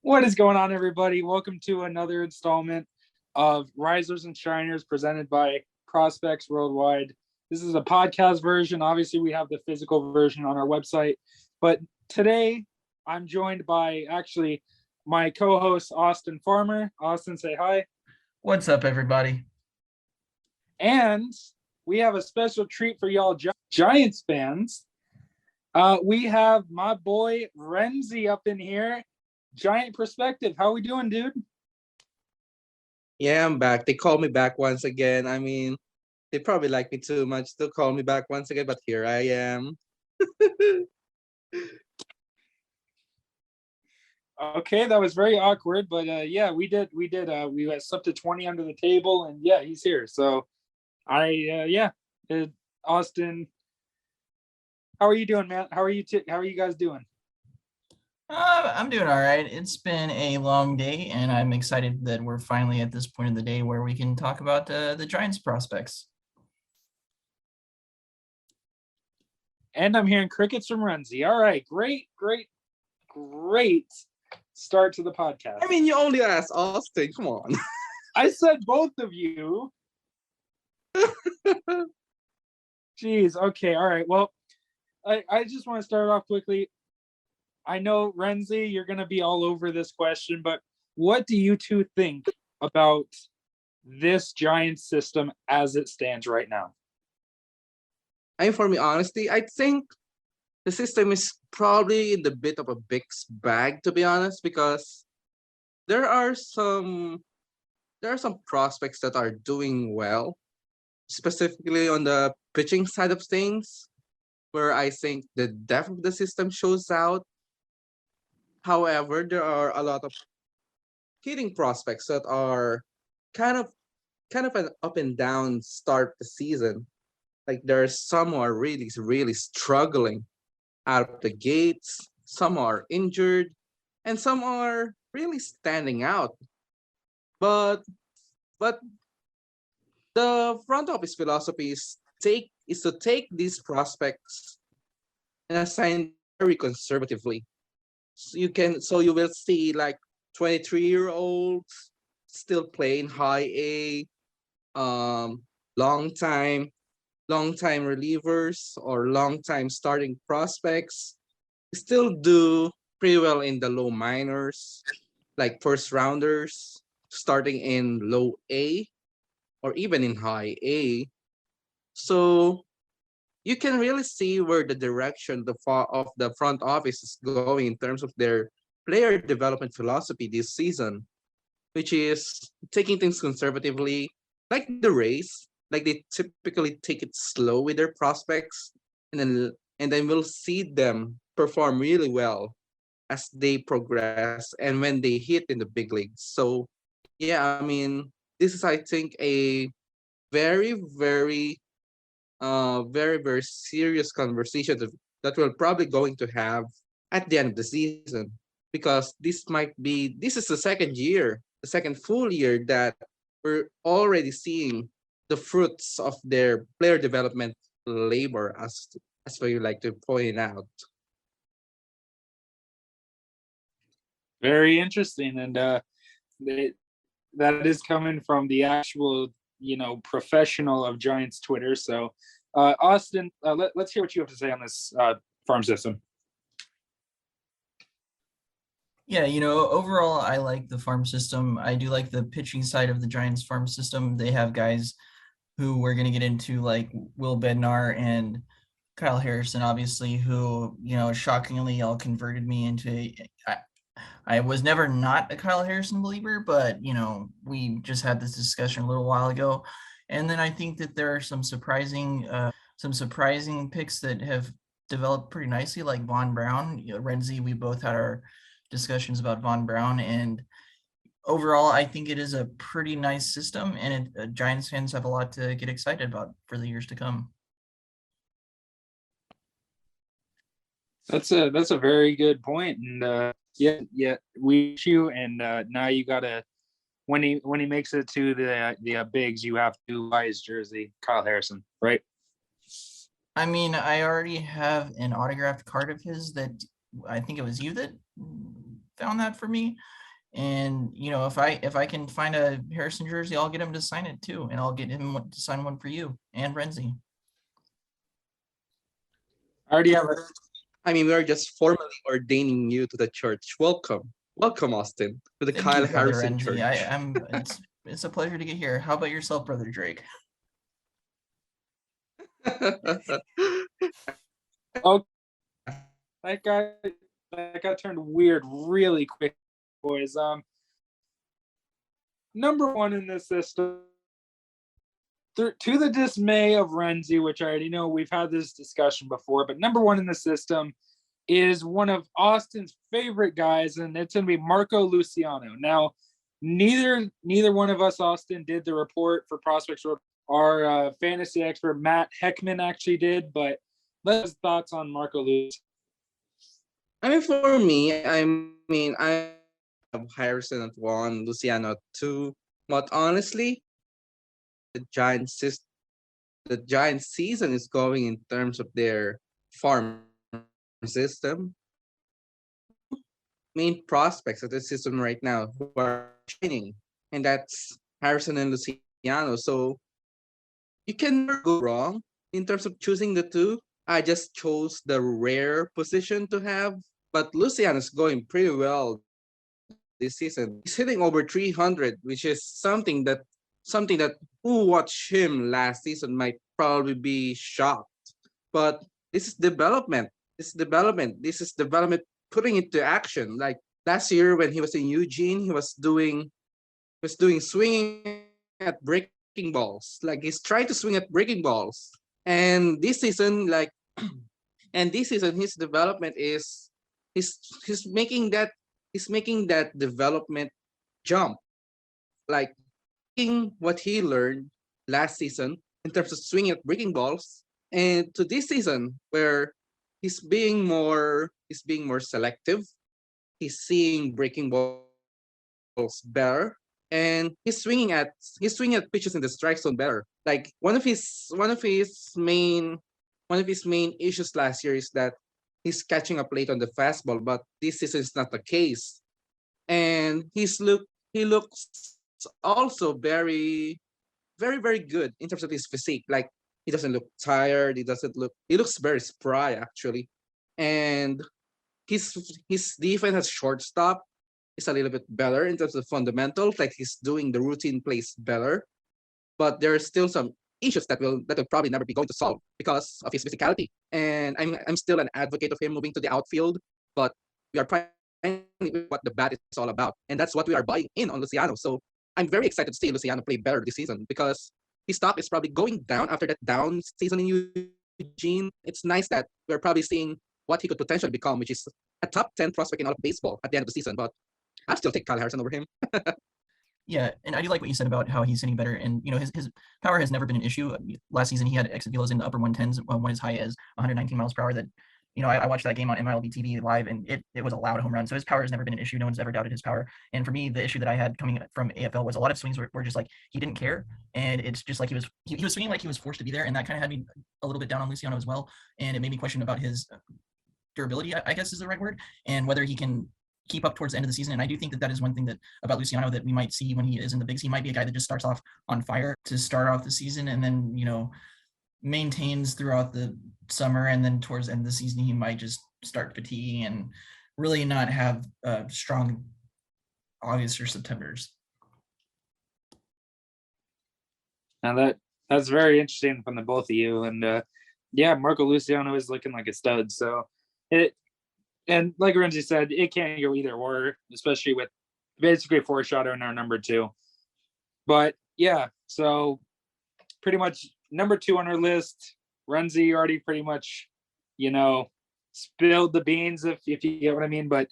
What is going on, everybody? Welcome to another installment of Risers and Shiners presented by Prospects Worldwide. This is a podcast version. Obviously, we have the physical version on our website. But today, I'm joined by actually my co-host, Austin Farmer. Austin, say hi. What's up, everybody? And we have a special treat for y'all Giants fans. We have my boy Renzi up in here. Giant Perspective. How we doing, dude? Yeah, I'm back. They called me back once again. I mean, they probably like me too much to call me back once again, but here I am. Okay, that was very awkward, but yeah, we slipped a 20 under the table, and yeah, he's here. So Austin, how are you doing, man? How are you guys doing? I'm doing all right. It's been a long day, and I'm excited that we're finally at this point of the day where we can talk about the Giants prospects. And I'm hearing crickets from Renzi. All right, great start to the podcast. I mean, you only asked Austin. Come on. I said both of you. Jeez. Okay. All right. Well, I just want to start off quickly. I know, Renzi, you're going to be all over this question, but what do you two think about this Giants system as it stands right now? For me, honestly, I think the system is probably in the bit of a mixed bag, to be honest, because there are some prospects that are doing well, specifically on the pitching side of things, where I think the depth of the system shows out. However, there are a lot of hitting prospects that are kind of an up and down start the season. Like there are some who are really struggling out of the gates, some are injured, and some are really standing out. But the front office philosophy is to take these prospects and assign very conservatively. So you will see like 23-year-olds still playing high A, long time relievers or long time starting prospects still do pretty well in the low minors, like first rounders starting in low A or even in high A. So you can really see where the direction of the front office is going in terms of their player development philosophy this season, which is taking things conservatively, like the Rays, like they typically take it slow with their prospects, and then we'll see them perform really well as they progress and when they hit in the big leagues. So yeah, I mean, this is, I think, a very very serious conversation that we're probably going to have at the end of the season, because this is the second full year that we're already seeing the fruits of their player development labor, as we like to point out. Very interesting, and that is coming from the actual professional of Giants Twitter. So Austin, let's hear what you have to say on this farm system. Yeah, overall, I like the farm system. I do like the pitching side of the Giants farm system. They have guys who we're going to get into, like Will Bednar and Kyle Harrison, obviously, who, shockingly all converted me into I was never not a Kyle Harrison believer, but, we just had this discussion a little while ago. And then I think that there are some surprising picks that have developed pretty nicely, like Von Brown. Renzi, we both had our discussions about Von Brown, and overall, I think it is a pretty nice system, and Giants fans have a lot to get excited about for the years to come. That's a very good point, and yeah, we wish you, and now you gotta when he makes it to the bigs, you have to buy his jersey, Kyle Harrison, right? I mean, I already have an autographed card of his that I think it was you that found that for me. And if I can find a Harrison jersey, I'll get him to sign it too, and I'll get him to sign one for you and Renzi. I already have I mean, we're just formally ordaining you to the church. Welcome, Austin, to the Thank Kyle you, Brother Harrison Renzi. Church. It's a pleasure to get here. How about yourself, Brother Drake? Oh, that guy turned weird really quick, boys. Number one in this system, to the dismay of Renzi, which I already know we've had this discussion before, but number one in the system is one of Austin's favorite guys, and it's going to be Marco Luciano. Now, neither one of us, Austin, did the report for Prospects. Our fantasy expert Matt Heckman actually did, but let's thoughts on Marco Luciano. I mean, for me, I have Harrison at 1, Luciano at 2, but honestly, the Giants season is going in terms of their farm system. Main prospects of the system right now who are shining, and that's Harrison and Luciano. So you can never go wrong in terms of choosing the two. I just chose the rare position to have, but Luciano's going pretty well this season. He's hitting over 300, which is something that who watched him last season might probably be shocked. But this is development. This is development putting it to action. Like last year when he was in Eugene, he was doing swinging at breaking balls. Like he's trying to swing at breaking balls. And this season, his development is he's making that development jump. Like what he learned last season in terms of swinging at breaking balls, and to this season where he's being more selective. He's seeing breaking balls better, and he's swinging at pitches in the strike zone better. Like one of his main issues last year is that he's catching up late on the fastball, but this season is not the case. And he looks also very, very, very good in terms of his physique. Like he doesn't look tired. He looks very spry actually. And his defense as shortstop is a little bit better in terms of fundamentals. Like he's doing the routine plays better. But there are still some issues that will probably never be going to solve because of his physicality. And I'm still an advocate of him moving to the outfield, but we are trying what the bat is all about. And that's what we are buying in on Luciano. So I'm very excited to see Luciano play better this season because his stock is probably going down after that down season in Eugene. It's nice that we're probably seeing what he could potentially become, which is a top 10 prospect in all of baseball at the end of the season. But I'll still take Kyle Harrison over him. Yeah, and I do like what you said about how he's hitting better, and his power has never been an issue. Last season he had exit velos in the upper 110s, one as high as 119 miles per hour. That I watched that game on MiLB TV live, and it was a loud home run. So his power has never been an issue. No one's ever doubted his power. And for me, the issue that I had coming from AFL was a lot of swings were just like he didn't care, and it's just like he was swinging like he was forced to be there, and that kind of had me a little bit down on Luciano as well. And it made me question about his durability, I guess is the right word, and whether he can keep up towards the end of the season. And I do think that is one thing that about Luciano that we might see when he is in the bigs. He might be a guy that just starts off on fire to start off the season and then maintains throughout the summer, and then towards the end of the season he might just start fatiguing and really not have strong August or Septembers. Now that's very interesting from the both of you. And yeah, Marco Luciano is looking like a stud. So and like Renzi said, it can't go either or, especially with basically foreshadowing our number 2. But yeah, so pretty much number 2 on our list, Renzi already pretty much, spilled the beans, if you get what I mean. But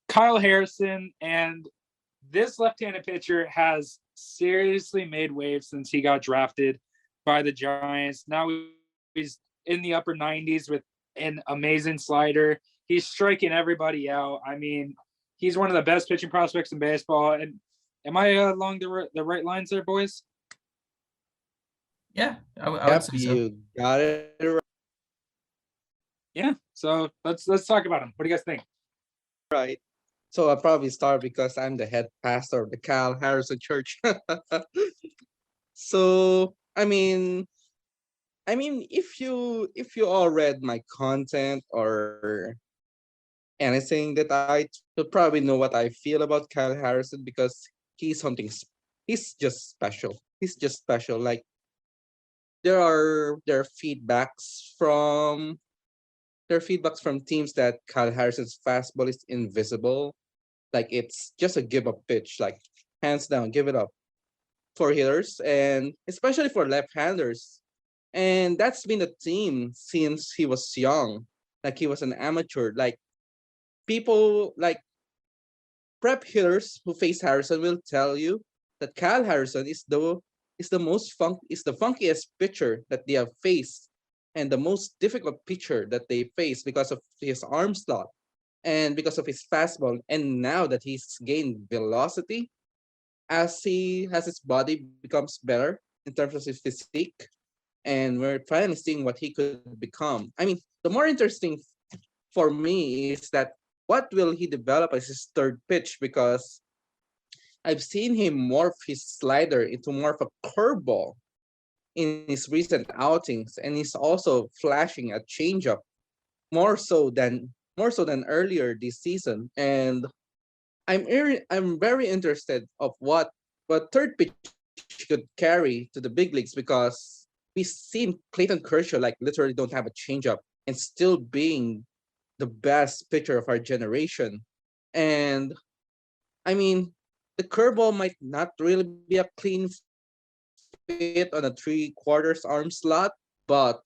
Kyle Harrison, and this left-handed pitcher has seriously made waves since he got drafted by the Giants. Now he's in the upper 90s with an amazing slider. He's striking everybody out. I mean, he's one of the best pitching prospects in baseball. And am I along the right lines there, boys? Yeah, I would say so. You got it right. Yeah. So let's talk about him. What do you guys think? Right. So I'll probably start because I'm the head pastor of the Cal Harrison Church. So if you all read my content or anything that you'll probably know what I feel about Kyle Harrison because he's something. He's just special. He's just special. Like there are feedbacks from teams that Kyle Harrison's fastball is invisible. Like it's just a give up pitch. Like hands down, give it up for hitters and especially for left-handers. And that's been a theme since he was young. Like he was an amateur. Like people like prep hitters who face Harrison will tell you that Kyle Harrison is the funkiest pitcher that they have faced and the most difficult pitcher that they face because of his arm slot and because of his fastball. And now that he's gained velocity as his body becomes better in terms of his physique, and we're finally seeing what he could become. I mean, the more interesting for me is that what will he develop as his third pitch? Because I've seen him morph his slider into more of a curveball in his recent outings, and he's also flashing a changeup more so than earlier this season. And I'm very interested of what third pitch could carry to the big leagues because we've seen Clayton Kershaw like literally don't have a changeup and still being the best pitcher of our generation. And I mean, the curveball might not really be a clean fit on a 3/4 arm slot, but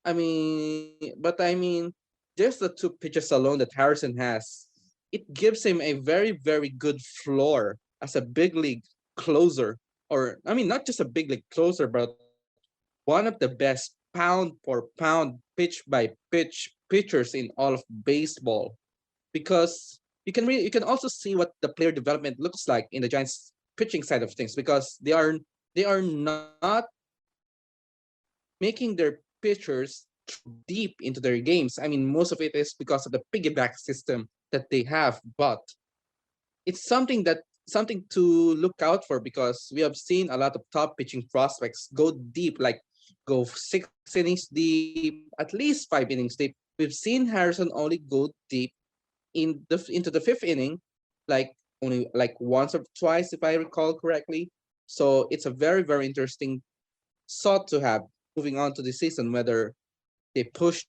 I mean, just the two pitches alone that Harrison has, it gives him a very, very good floor as a big league closer. Or I mean, not just a big league closer, but one of the best pound for pound, pitch by pitch pitchers in all of baseball. Because you can also see what the player development looks like in the Giants pitching side of things because they are not making their pitchers deep into their games. I mean, most of it is because of the piggyback system that they have, but it's something to look out for because we have seen a lot of top pitching prospects go deep, like go 6 innings deep, at least 5 innings deep. We've seen Harrison only go deep into the fifth inning, like only like once or twice, if I recall correctly. So it's a very, very interesting thought to have moving on to the season, whether they push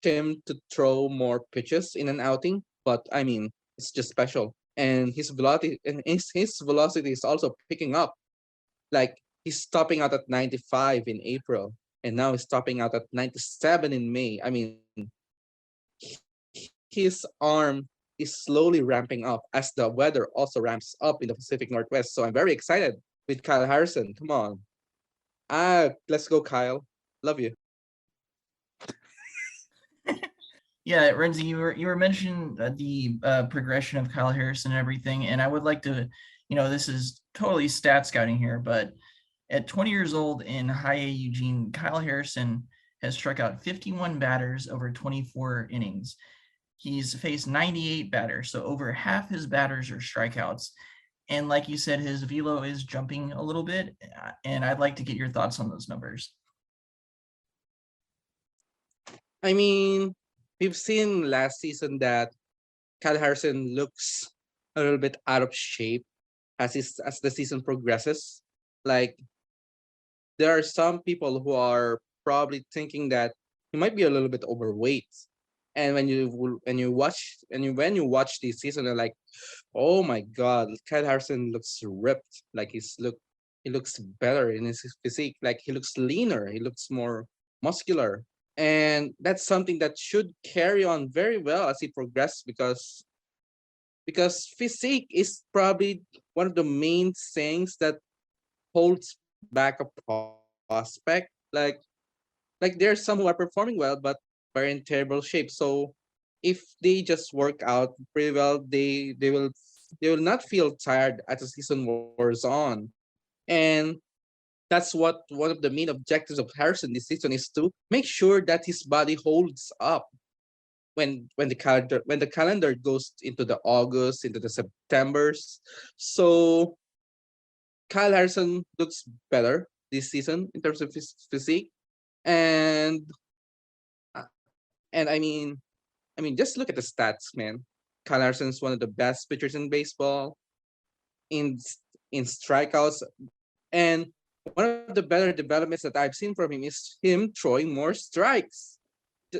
him to throw more pitches in an outing. But I mean, it's just special. And his velocity is also picking up. Like he's stopping out at 95 in April, and now he's stopping out at 97 in May. I mean, his arm is slowly ramping up as the weather also ramps up in the Pacific Northwest. So I'm very excited with Kyle Harrison. Come on. Let's go, Kyle. Love you. Yeah, Renzi, you were mentioning the progression of Kyle Harrison and everything, and I would like to, this is totally stat scouting here, but at 20 years old in High A Eugene, Kyle Harrison has struck out 51 batters over 24 innings. He's faced 98 batters, so over half his batters are strikeouts. And like you said, his velo is jumping a little bit, and I'd like to get your thoughts on those numbers. I mean, we've seen last season that Kyle Harrison looks a little bit out of shape as the season progresses. Like there are some people who are probably thinking that he might be a little bit overweight. And when you watch this season, you're like, oh my god, Kyle Harrison looks ripped. Like he looks better in his physique. Like he looks leaner. He looks more muscular. And that's something that should carry on very well as he progresses because physique is probably one of the main things that holds back a prospect. Like there's some who are performing well but are in terrible shape. So if they just work out pretty well, they will not feel tired as the season wears on. And that's what one of the main objectives of Harrison this season is to make sure that his body holds up when the calendar goes into the August, into the Septembers. So Kyle Harrison looks better this season in terms of his physique, and uh, and I mean just look at the stats, man. Kyle Harrison is one of the best pitchers in baseball in in strikeouts, and one of the better developments that I've seen from him is him throwing more strikes,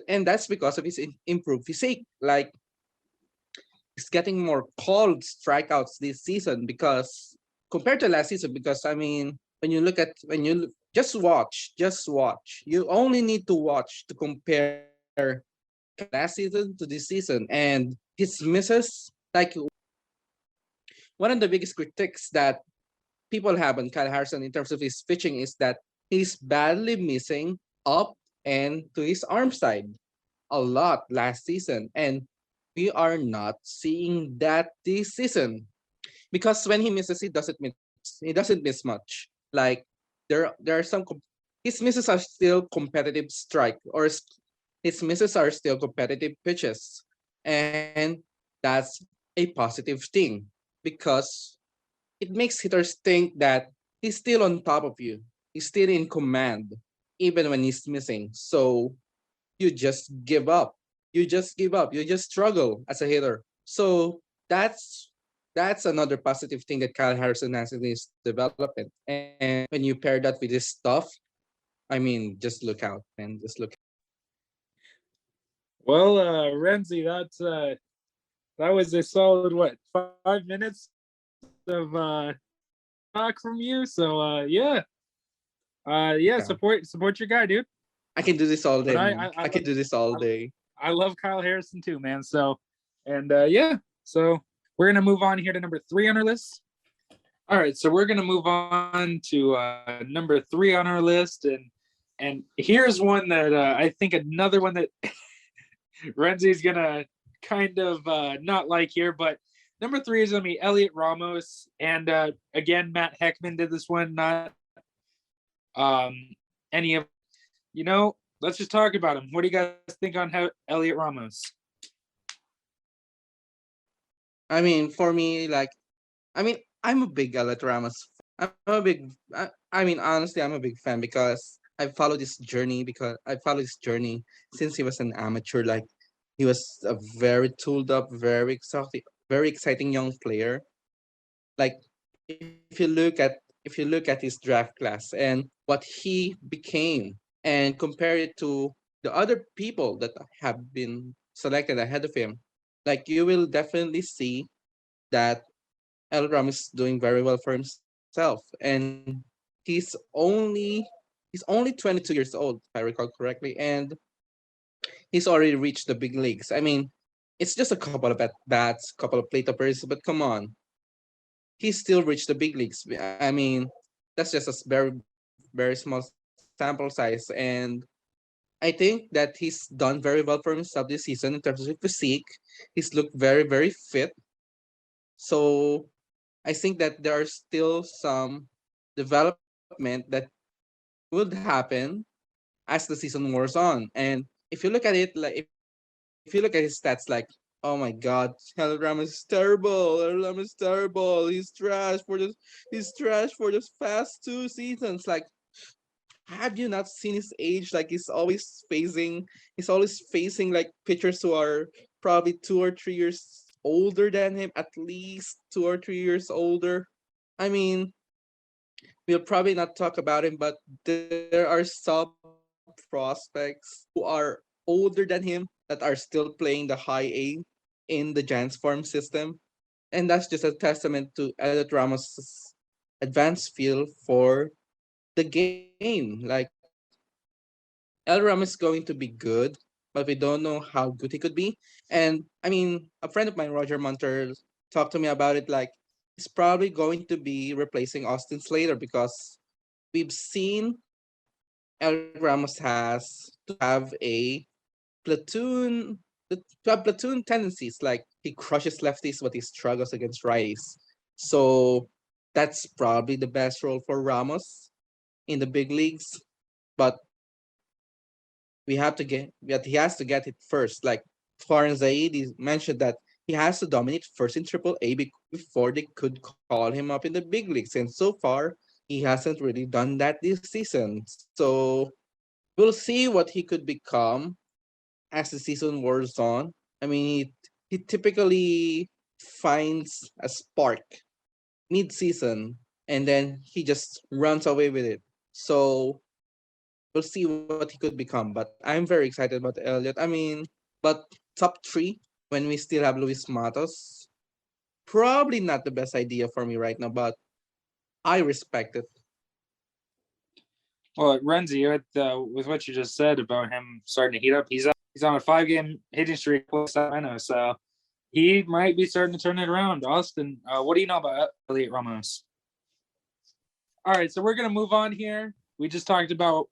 and that's because of his improved physique. Like he's getting more called strikeouts this season because compared to last season. Because I mean, just watch. You only need to watch to compare last season to this season, and his misses. Like one of the biggest critiques that people have on Kyle Harrison in terms of his pitching is that he's badly missing up and to his arm side a lot last season, and we are not seeing that this season because when he misses, he doesn't miss much. Like there are his misses are still competitive strike his misses are still competitive pitches, and that's a positive thing because it makes hitters think that he's still on top of you. He's still in command, even when he's missing. So you just give up. You just give up. You just struggle as a hitter. So that's another positive thing that Kyle Harrison has in his development. And when you pair that with his stuff, I mean, just look out, man. Just look. Well, Renzi, that was a solid 5 minutes of talk from you. So yeah, support your guy, dude. I can do this all day. I can do this all day. I love Kyle Harrison too, man. So, and yeah, so we're gonna move on here to number 3 on our list. All right, so we're gonna move on to number 3 on our list, and here's one that I think another one that Renzi's gonna kind of not like here, but number 3 is gonna be Elliott Ramos, and again, Matt Heckman did this one, not any of let's just talk about him. What do you guys think on Elliott Ramos? I mean, for me, I'm a big Elliott Ramos. Honestly, I'm a big fan because I followed this journey since he was an amateur. Like, he was a very tooled up, very exciting young player. Like, if you look at his draft class and what he became, and compare it to the other people that have been selected ahead of him, like you will definitely see that El Ram is doing very well for himself, and he's only he's only 22 years old, if I recall correctly, and he's already reached the big leagues. I mean, it's just a couple of at bats, couple of plate appearances, but come on, he's still reached the big leagues. I mean, that's just a very small sample size, and I think that he's done very well for himself this season in terms of physique. He's looked very fit. So I think that there are still some development that would happen as the season wears on. And if you look at it, like if you look at his stats, like, oh my God, Helen Ramos is terrible. Helen Ramos is terrible. He's trash for this. He's trash for this past 2 seasons. Like, have you not seen his age? Like, he's always facing like pitchers who are probably 2 or 3 years older than him, at least 2 or 3 years older. I mean, we'll probably not talk about him, but there are some prospects who are older than him that are still playing the high A in the Giants farm system. And that's just a testament to Elliott Ramos' advanced feel for the game. Like, El Ram is going to be good, but we don't know how good he could be. And I mean, a friend of mine, Roger Munter, talked to me about it. Like, he's probably going to be replacing Austin Slater because we've seen El Ramos has to have a platoon platoon tendencies. Like, he crushes lefties, but he struggles against righties. So that's probably the best role for Ramos in the big leagues. But he has to get it first. Like, Foreign Zaid mentioned that he has to dominate first in Triple A before they could call him up in the big leagues, and so far he hasn't really done that this season. So we'll see what he could become as the season wears on. I mean, he typically finds a spark mid-season and then he just runs away with it. So we'll see what he could become. But I'm very excited about Elliott. I mean, but top three when we still have Luis Matos, probably not the best idea for me right now, but I respect it. Well, Renzi, with what you just said about him starting to heat up, he's on a 5-game hitting streak with Sacramento, so he might be starting to turn it around. Austin, what do you know about Elliott Ramos? All right, so we're gonna move on here. We just talked about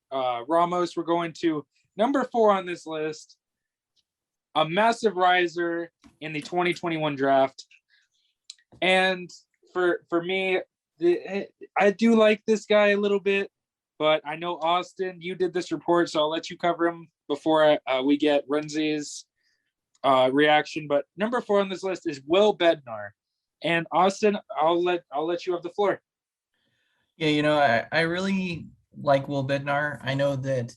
Ramos. We're going to number 4 on this list, a massive riser in the 2021 draft. And for me, I do like this guy a little bit, but I know Austin, you did this report, so I'll let you cover him before we get Renzi's reaction. But number 4 on this list is Will Bednar. And Austin, I'll let you have the floor. Yeah, I really like Will Bednar. I know that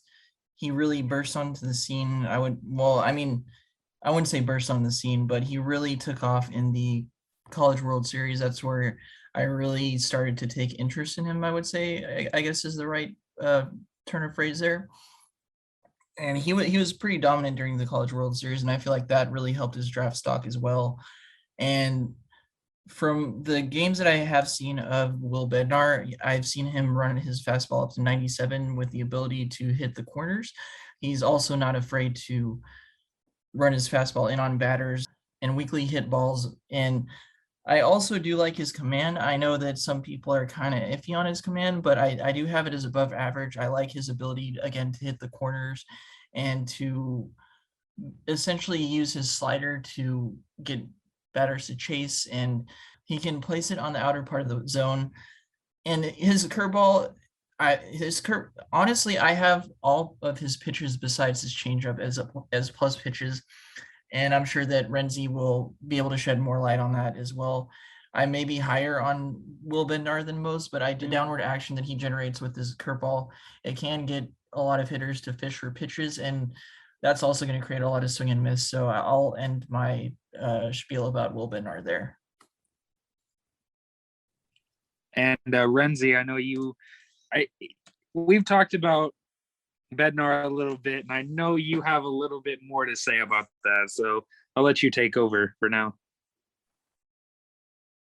he really burst onto the scene. I wouldn't say burst on the scene, but he really took off in the College World Series. That's where I really started to take interest in him, I would say, I guess is the right turn of phrase there. And he was pretty dominant during the College World Series, and I feel like that really helped his draft stock as well. And from the games that I have seen of Will Bednar, I've seen him run his fastball up to 97 with the ability to hit the corners. He's also not afraid to run his fastball in on batters and weakly hit balls. And I also do like his command. I know that some people are kind of iffy on his command, but I do have it as above average. I like his ability, again, to hit the corners and to essentially use his slider to get batters to chase, and he can place it on the outer part of the zone. And his curveball, honestly, I have all of his pitches besides his changeup as plus pitches, and I'm sure that Renzi will be able to shed more light on that as well. I may be higher on Will Bednar than most, but the downward action that he generates with his curveball, it can get a lot of hitters to fish for pitches, and that's also going to create a lot of swing and miss. So I'll end my spiel about Will Bednar there. And Renzi, I know we've talked about Bednar a little bit, and I know you have a little bit more to say about that. So I'll let you take over for now.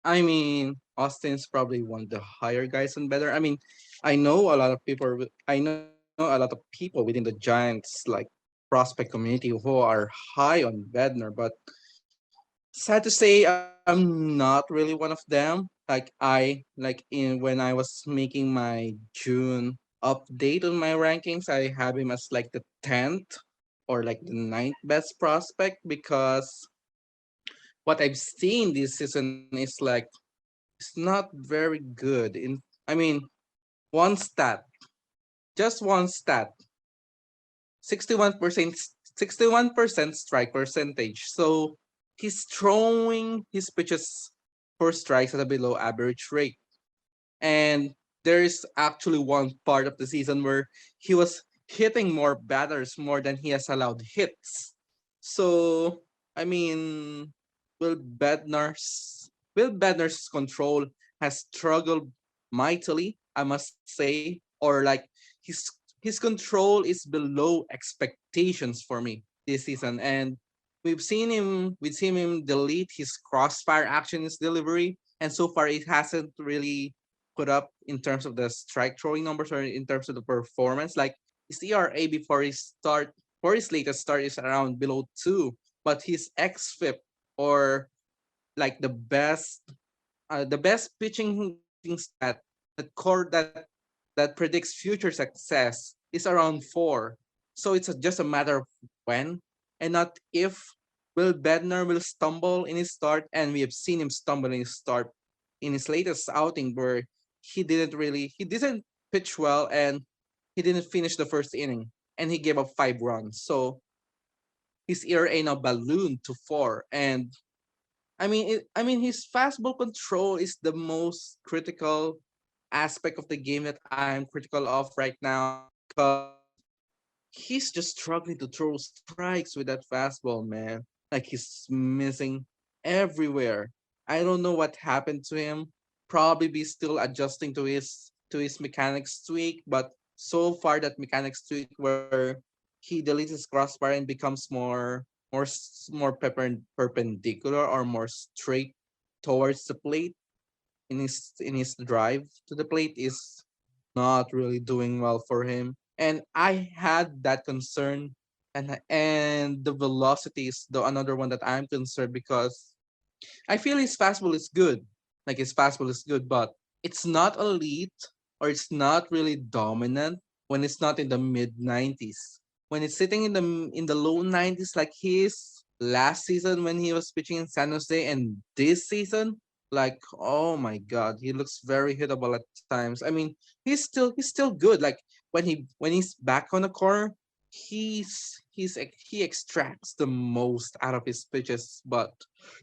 I mean, Austin's probably one of the higher guys on Better. I mean, I know a lot of people. I know a lot of people within the Giants like prospect community who are high on Bednar, but sad to say, I'm not really one of them. When I was making my June update on my rankings, I have him as like the 10th or like the 9th best prospect because what I've seen this season is like it's not very good. I mean, one stat, just one stat, 61% strike percentage. So he's throwing his pitches for strikes at a below average rate. And there is actually one part of the season where he was hitting more batters more than he has allowed hits. So I mean, Will Bednar's control has struggled mightily, I must say, or like his control is below expectations for me this season. And we've seen him delete his crossfire action in his delivery, and so far it hasn't really put up in terms of the strike throwing numbers or in terms of the performance. Like his ERA for his latest start is around below 2, but his xFIP or like the best pitching stat that predicts future success is around 4. So it's just a matter of when and not if Will Bednar will stumble in his start, and we have seen him stumble in his start in his latest outing where he didn't pitch well and he didn't finish the first inning and he gave up 5 runs. So his ERA now ballooned to 4. And his fastball control is the most critical aspect of the game that I'm critical of right now, because he's just struggling to throw strikes with that fastball, man. Like he's missing everywhere. I don't know what happened to him. Probably be still adjusting to his mechanics tweak, but so far that mechanics tweak where he deletes his crossbar and becomes more perpendicular or more straight towards the plate in his drive to the plate is not really doing well for him. And I had that concern, and the velocity is the another one that I'm concerned, because I feel his fastball is good. Like his fastball is good, but it's not elite or it's not really dominant when it's not in the mid 90s. When it's sitting in the low 90s, like his last season when he was pitching in San Jose, and this season, like, oh my god, he looks very hittable at times. I mean, he's still good. Like when he's back on the corner, he extracts the most out of his pitches. But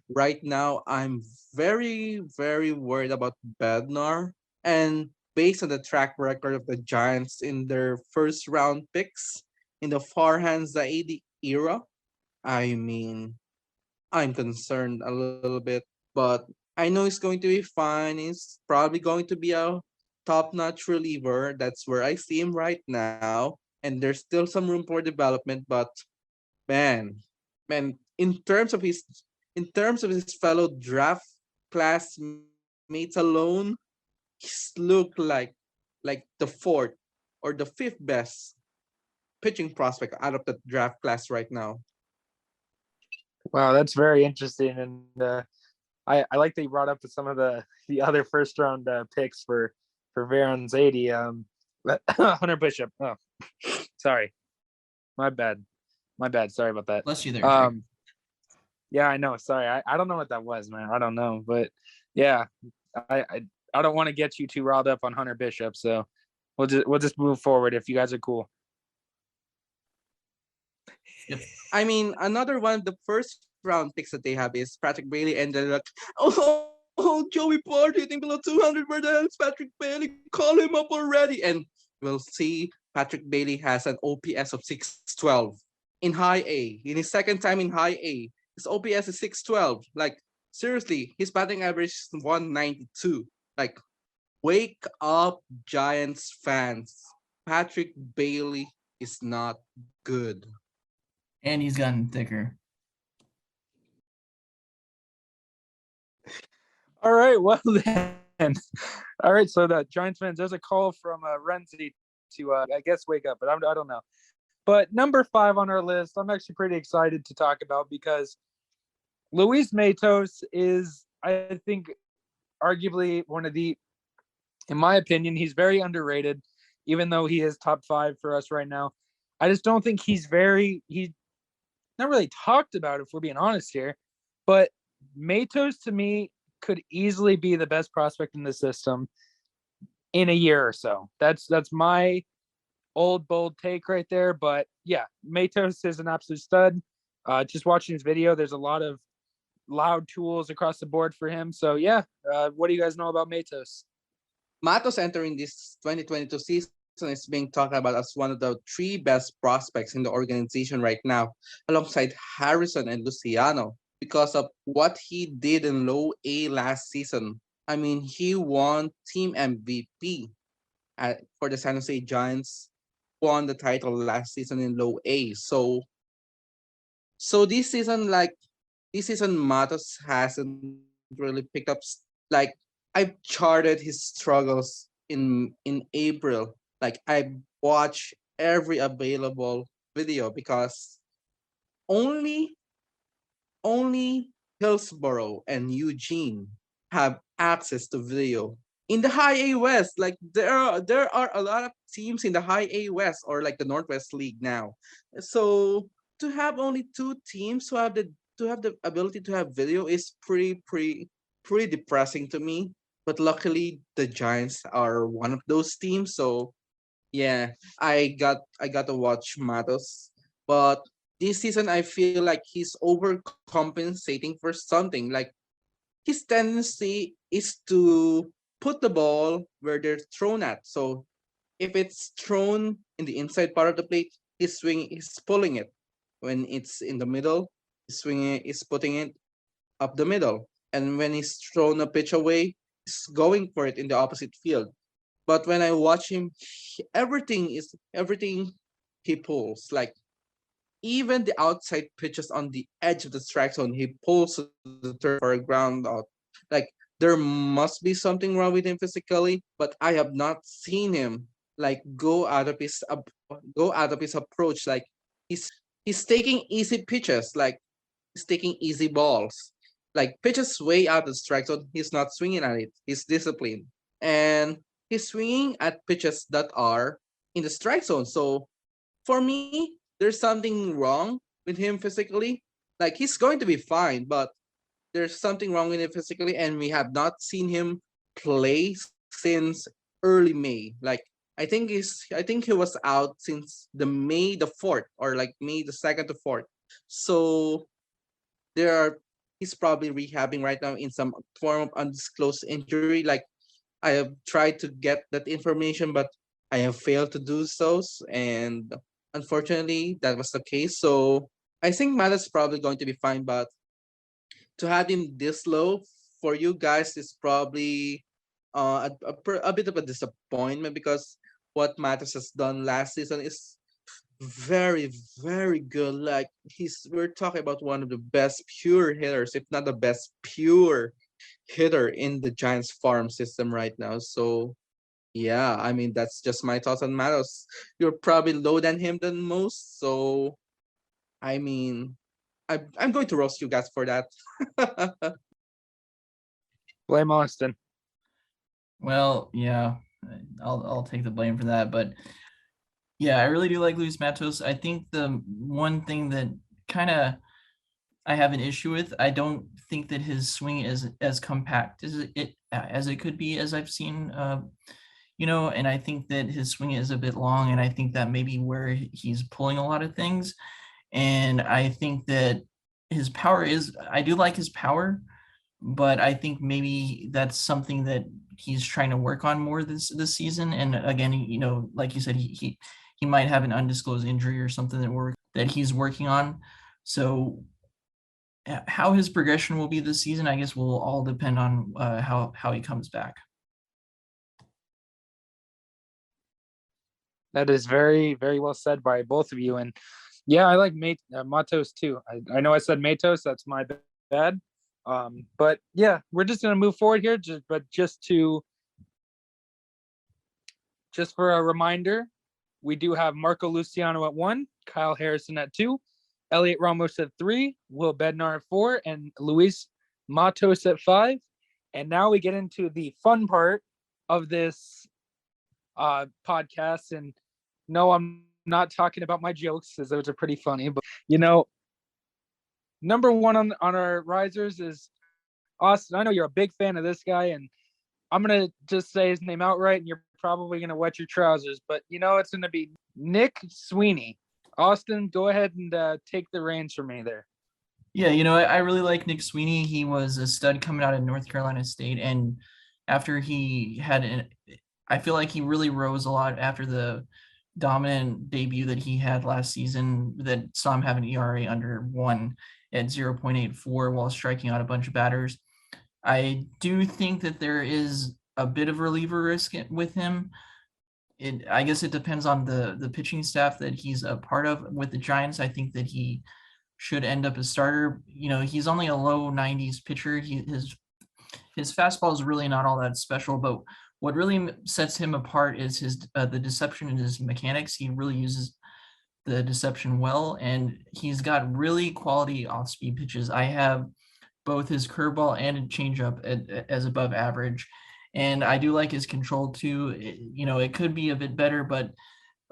right now, I'm very worried about Bednar. And based on the track record of the Giants in their first round picks in the Farhan's Zaidi era, I mean, I'm concerned a little bit, but I know he's going to be fine. He's probably going to be a top-notch reliever. That's where I see him right now. And there's still some room for development, but man, man, in terms of his fellow draft classmates alone, he's look like the fourth or the fifth best pitching prospect out of the draft class right now. Wow, that's very interesting, and I like that you brought up some of the other first round picks for Varon's 80. Hunter Bishop. Oh, sorry, my bad. Sorry about that. Bless you there. Yeah, I know. Sorry, I don't know what that was, man. I don't know, but yeah, I don't want to get you too riled up on Hunter Bishop, so we'll just move forward if you guys are cool. Yep. I mean, another one of the first round picks that they have is Frantic Bailey, and they're like, oh, Joey Bart hitting below 200. Where the hell is Patrick Bailey? Call him up already. And we'll see Patrick Bailey has an OPS of 612 in high A. In his second time in high A, his OPS is 612. Like, seriously, his batting average is 192. Like, wake up, Giants fans. Patrick Bailey is not good. And he's gotten thicker. All right, well then. All right, so the Giants fans, there's a call from Renzi to, I guess, wake up, but I don't know. But number 5 on our list, I'm actually pretty excited to talk about, because Luis Matos is, I think, arguably one of the, in my opinion, he's very underrated, even though he is top 5 for us right now. I just don't think he's not really talked about, if we're being honest here. But Matos, to me, could easily be the best prospect in the system in a year or so. That's my old bold take right there. But yeah, Matos is an absolute stud. Just watching his video, there's a lot of loud tools across the board for him. So yeah, what do you guys know about Matos? Matos entering this 2022 season is being talked about as one of the 3 best prospects in the organization right now, alongside Harrison and Luciano, because of what he did in low A last season. I mean, he won team MVP for the San Jose Giants, won the title last season in low A. So this season, Matos hasn't really picked up. Like, I've charted his struggles in April. Like, I watched every available video, because only Hillsborough and Eugene have access to video. In the High A West, like, there are a lot of teams in the High A West, or like the Northwest League now. So to have only 2 teams who have the ability to have video is pretty depressing to me. But luckily, the Giants are one of those teams. So yeah, I got to watch Matos. But this season I feel like he's overcompensating for something. Like his tendency is to put the ball where they're thrown at. So if it's thrown in the inside part of the plate, he's pulling it. When it's in the middle, he's swinging it, he's putting it up the middle. And when he's thrown a pitch away, he's going for it in the opposite field. But when I watch him, everything he pulls. Like even the outside pitches on the edge of the strike zone, he pulls to the turn for a ground out. Like there must be something wrong with him physically, but I have not seen him like go out of his approach. Like he's taking easy pitches, like he's taking easy balls, like pitches way out of the strike zone. He's not swinging at it. He's disciplined, and he's swinging at pitches that are in the strike zone. So for me, there's something wrong with him physically. Like he's going to be fine, but there's something wrong with him physically, and we have not seen him play since early May. Like I think he was out since the May the 4th, or like May the 2nd to 4th. So there are he's probably rehabbing right now in some form of undisclosed injury. Like I have tried to get that information, but I have failed to do so. And unfortunately, that was the case. So I think Matt is probably going to be fine, but to have him this low for you guys is probably a bit of a disappointment, because what Matos has done last season is very, very good. Like we're talking about one of the best pure hitters, if not the best pure hitter in the Giants farm system right now. So yeah, I mean that's just my thoughts on Matos. You're probably lower than him than most, so I mean I'm going to roast you guys for that. Blame Austin. Well, yeah, I'll take the blame for that, but yeah, I really do like Luis Matos. I think the one thing that kind of I have an issue with, I don't think that his swing is as compact as it could be, as I've seen, and I think that his swing is a bit long, and I think that maybe where he's pulling a lot of things, and I think that his power I do like his power, but I think maybe that's something that he's trying to work on more this season. And again, like you said, he might have an undisclosed injury or something that he's working on. So how his progression will be this season, I guess, will all depend on how he comes back. That is very, very well said by both of you. And yeah, I like Matos too. I know I said Matos, that's my bad. But yeah, we're just going to move forward here. Just for a reminder, we do have Marco Luciano at 1, Kyle Harrison at 2, Elliott Ramos at 3, Will Bednar at 4, and Luis Matos at 5. And now we get into the fun part of this podcast. And no, I'm not talking about my jokes, as those are pretty funny. But number one on our risers is Austin. I know you're a big fan of this guy, and I'm gonna just say his name outright, and you're probably gonna wet your trousers. But it's gonna be Nick Sweeney. Austin, go ahead and take the reins for me there. Yeah, I really like Nick Sweeney. He was a stud coming out of North Carolina State, and after he had I feel like he really rose a lot after the dominant debut that he had last season that saw him have an ERA under 1 at 0.84 while striking out a bunch of batters. I do think that there is a bit of reliever risk with him. I guess it depends on the pitching staff that he's a part of with the Giants. I think that he should end up a starter. He's only a low 90s pitcher. His fastball is really not all that special, but what really sets him apart is the deception in his mechanics. He really uses the deception well, and he's got really quality off-speed pitches. I have both his curveball and a changeup as above average, and I do like his control too. It could be a bit better, but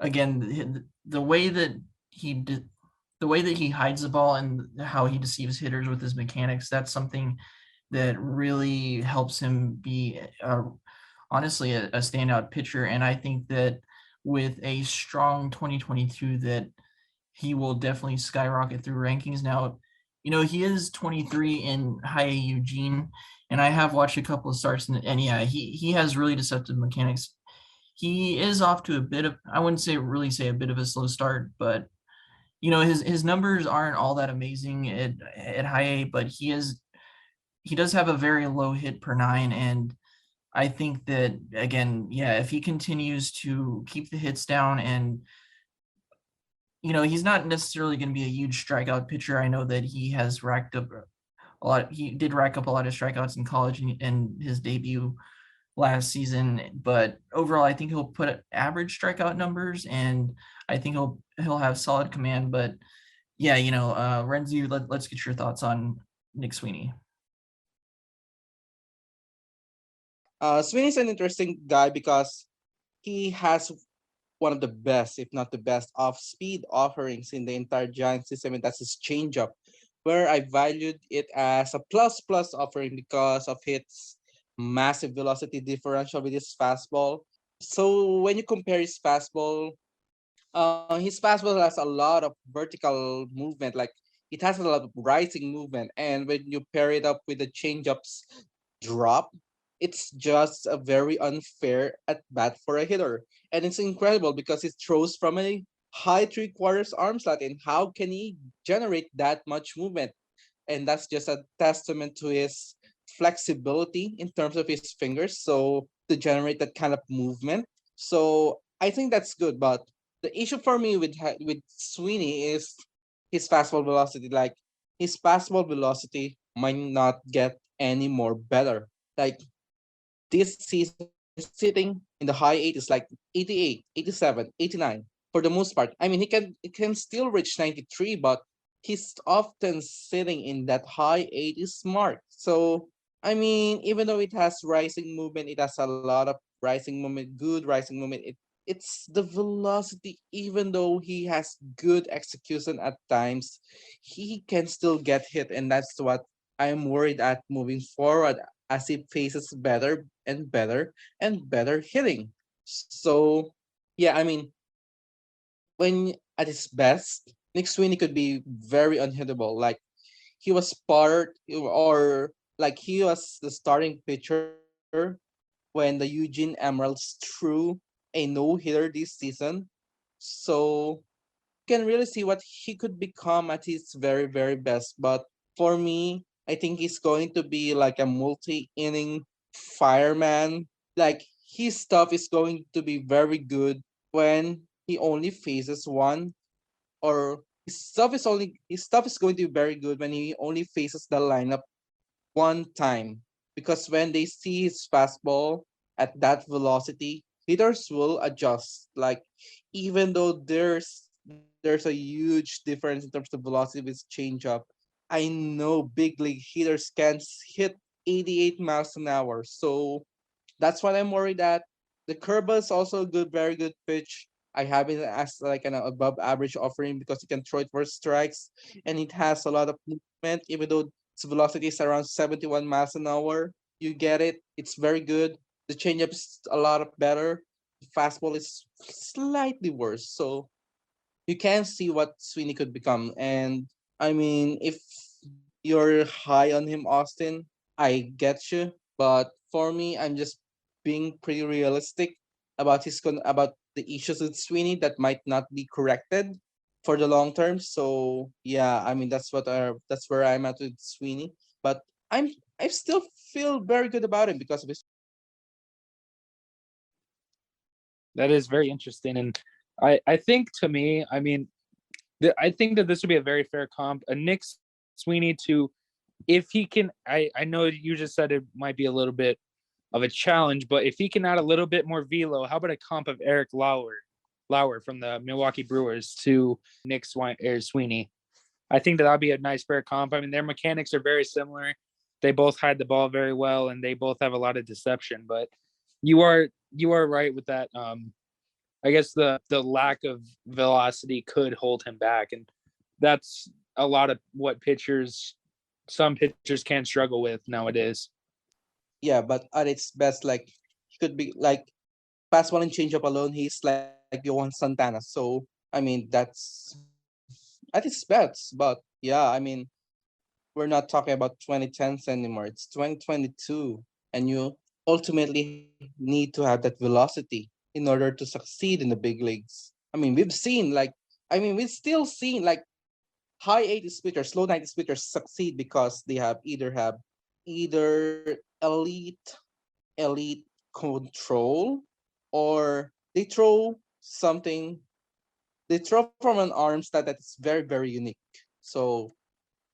again, the way that he hides the ball and how he deceives hitters with his mechanics, that's something that really helps him be honestly a standout pitcher. And I think that with a strong 2022, that he will definitely skyrocket through rankings. Now, he is 23 in high A Eugene, and I have watched a couple of starts, and yeah, he has really deceptive mechanics. He is off to a bit of, I wouldn't say a bit of a slow start, but his numbers aren't all that amazing at high A, but he does have a very low hit per 9, and I think that, again, yeah, if he continues to keep the hits down, and he's not necessarily going to be a huge strikeout pitcher. I know that he has racked up a lot. He did rack up a lot of strikeouts in college and his debut last season, but overall, I think he'll put average strikeout numbers, and I think he'll have solid command. But yeah, Renzi, let's get your thoughts on Nick Sweeney. Sweeney's an interesting guy because he has one of the best, if not the best, off-speed offerings in the entire Giant system, and that's his changeup, where I valued it as a plus offering because of its massive velocity differential with his fastball. So when you compare his fastball has a lot of vertical movement, like it has a lot of rising movement, and when you pair it up with the changeup's drop, it's just a very unfair at bat for a hitter. And it's incredible because it throws from a high 3/4 arm slot. And how can he generate that much movement? And that's just a testament to his flexibility in terms of his fingers. So to generate that kind of movement. So I think that's good. But the issue for me with Sweeney is his fastball velocity. Like his fastball velocity might not get any more better. Like this season sitting in the high 80s, like 88, 87, 89 for the most part. I mean, he can still reach 93, but he's often sitting in that high 80s mark. So, I mean, even though it has rising movement, it has a lot of rising movement, good rising movement. It's the velocity, even though he has good execution at times, he can still get hit. And that's what I'm worried at moving forward as he faces better and better and better hitting. So, yeah, I mean, when at his best, Nick Sweeney could be very unhittable. Like he was he was the starting pitcher when the Eugene Emeralds threw a no-hitter this season. So you can really see what he could become at his very, very best. But for me, I think he's going to be like a multi-inning fireman. Like his stuff is going to be very good when he only faces one, or his stuff is going to be very good when he only faces the lineup one time. Because when they see his fastball at that velocity, hitters will adjust. Like even though there's a huge difference in terms of velocity with changeup, I know big league hitters can hit 88 miles an hour. So that's what I'm worried at. The curveball is also a good, very good pitch. I have it as like an above average offering because you can throw it for strikes, and it has a lot of movement. Even though its velocity is around 71 miles an hour, you get it. It's very good. The changeup is a lot of better. The fastball is slightly worse. So you can see what Sweeney could become. And I mean, if you're high on him, Austin, I get you. But for me, I'm just being pretty realistic about about the issues with Sweeney that might not be corrected for the long term. So yeah, I mean that's where I'm at with Sweeney. But I still feel very good about him because of his. That is very interesting. And I think to me, I mean, I think that this would be a very fair comp. A Nick Sweeney to, if he can, I know you just said it might be a little bit of a challenge, but if he can add a little bit more velo, how about a comp of Eric Lauer from the Milwaukee Brewers to Nick Sweeney? I think that that'd be a nice fair comp. I mean, their mechanics are very similar. They both hide the ball very well, and they both have a lot of deception. But you are right with that. I guess the lack of velocity could hold him back, and that's a lot of what some pitchers can struggle with nowadays. Yeah, but at its best, like he could be like fastball and changeup alone. He's like Johan Santana. So I mean, that's at its best. But yeah, I mean, we're not talking about 2010s anymore. It's 2022, and you ultimately need to have that velocity in order to succeed in the big leagues. I mean, we've still seen like high 80 splitters, low 90 splitters succeed because they either elite control, or something they throw from an arm stat that is very, very unique. So,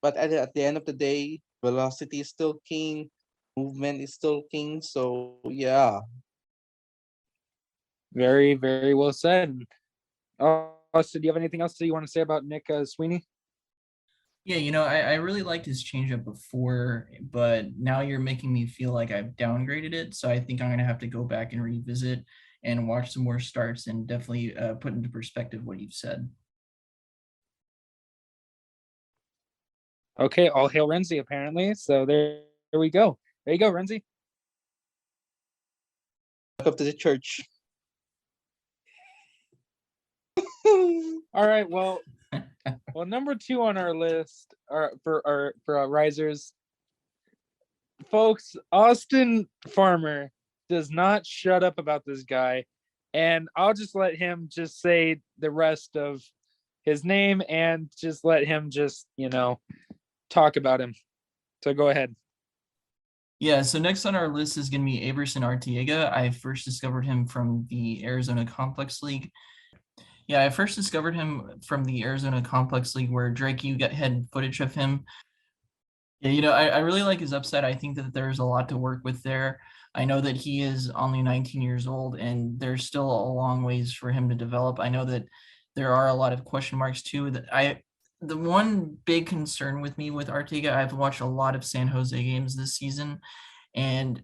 but at the end of the day, velocity is still king, movement is still king. So yeah. Very, very well said. So do you have anything else that you want to say about Nick Sweeney? Yeah, I really liked his changeup before, but now you're making me feel like I've downgraded it. So I think I'm going to have to go back and revisit and watch some more starts and definitely put into perspective what you've said. Okay, all hail Renzi, apparently. So there we go. There you go, Renzi. Welcome to the church. All right, well, number 2 on our list for our risers, folks. Austin Farmer does not shut up about this guy, and I'll just let him just say the rest of his name and just let him just talk about him. So go ahead. Yeah, so next on our list is going to be Abrasion Artiega. I first discovered him from the Arizona Complex League. Yeah, I first discovered him from the Arizona Complex League, where Drake, you had footage of him. Yeah, I really like his upside. I think that there's a lot to work with there. I know that he is only 19 years old, and there's still a long ways for him to develop. I know that there are a lot of question marks too. The one big concern with me with Artiega, I've watched a lot of San Jose games this season, and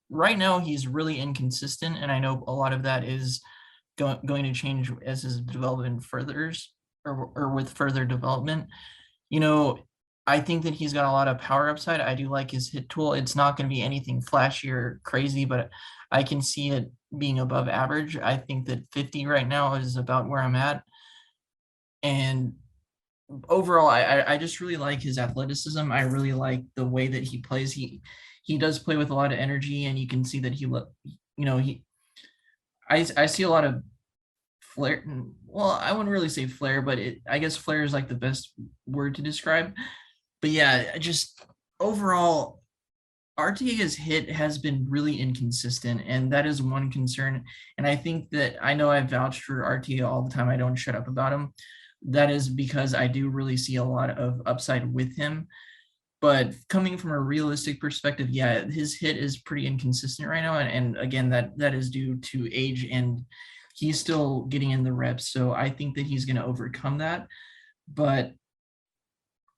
right now he's really inconsistent, and I know a lot of that is going to change as his development furthers, or with further development. I think that he's got a lot of power upside. I do like his hit tool. It's not going to be anything flashy or crazy, but I can see it being above average. I think that 50 right now is about where I'm at. And overall, I just really like his athleticism. I really like the way that he plays. He does play with a lot of energy, and you can see that I see a lot of flair. Well, I wouldn't really say flair, but I guess flair is like the best word to describe. But yeah, just overall, Artiega's hit has been really inconsistent, and that is one concern. And I think that I know I've vouched for Artiega all the time. I don't shut up about him. That is because I do really see a lot of upside with him. But coming from a realistic perspective, yeah, his hit is pretty inconsistent right now. And again, that is due to age, and he's still getting in the reps. So I think that he's going to overcome that. But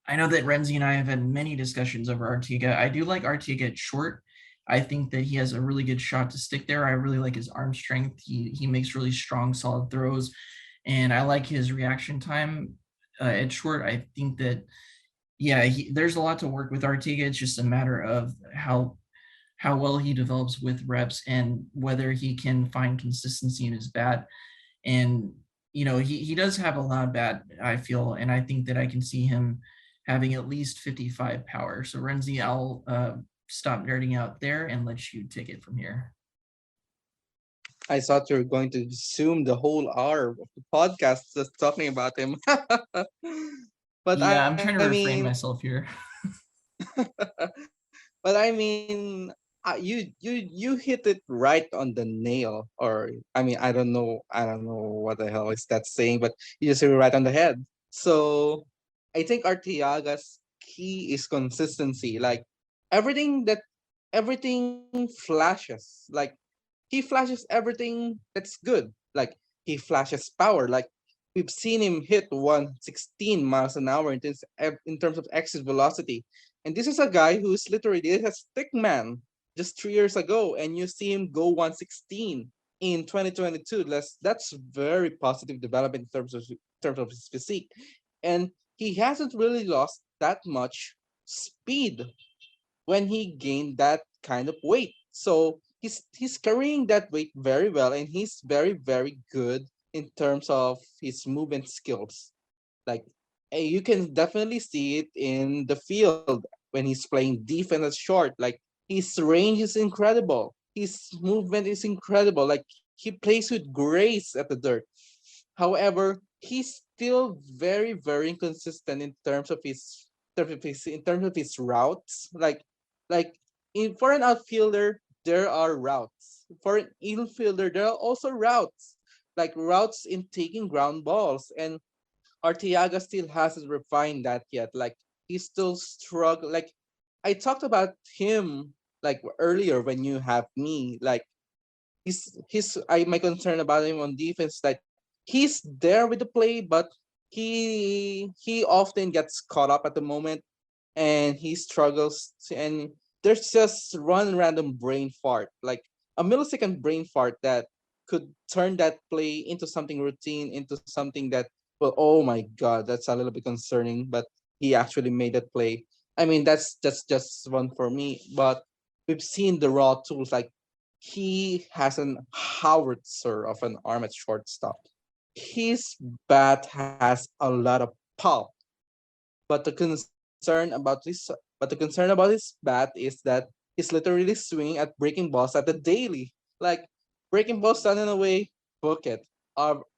I know that Renzi and I have had many discussions over Artiega. I do like Artiega at short. I think that he has a really good shot to stick there. I really like his arm strength. He makes really strong, solid throws. And I like his reaction time at short. I think that, yeah, there's a lot to work with Artiega. It's just a matter of how well he develops with reps and whether he can find consistency in his bat. And, he does have a loud bat, I feel, and I think that I can see him having at least 55 power. So Renzi, I'll stop nerding out there and let you take it from here. I thought you were going to zoom the whole hour of the podcast just talking about him. But yeah, I'm trying to refrain mean, myself here. but I mean, you hit it right on the nail. Or I mean, I don't know what the hell is that saying, but you just hit it right on the head. So I think Arteaga's key is consistency. Like everything flashes. Like he flashes everything that's good. Like he flashes power. Like we've seen him hit 116 miles an hour in terms of exit velocity. And this is a guy who's literally a stick man just 3 years ago, and you see him go 116 in 2022. That's very positive development in terms of his physique. And he hasn't really lost that much speed when he gained that kind of weight. So he's carrying that weight very well, and he's very, very good in terms of his movement skills. Like you can definitely see it in the field when he's playing defense at short. Like his range is incredible. His movement is incredible. Like he plays with grace at the dirt. However, he's still very, very inconsistent in terms of his routes. For an outfielder, there are routes. For an infielder, there are also routes. Like routes in taking ground balls. And Arteaga still hasn't refined that yet. Like he's still struggling. Like I talked about him like earlier when you have me. Like my concern about him on defense, like he's there with the play, but he often gets caught up at the moment and he struggles and there's just one random brain fart, like a millisecond brain fart that could turn that play into something routine, into something that, well, oh my god, that's a little bit concerning, but he actually made that play. I mean, that's just one for me, but we've seen the raw tools. Like he has an howitzer of an arm at shortstop. His bat has a lot of pop, but the concern about his bat is that he's literally swinging at breaking balls at the daily. Like breaking balls done in a way, book it.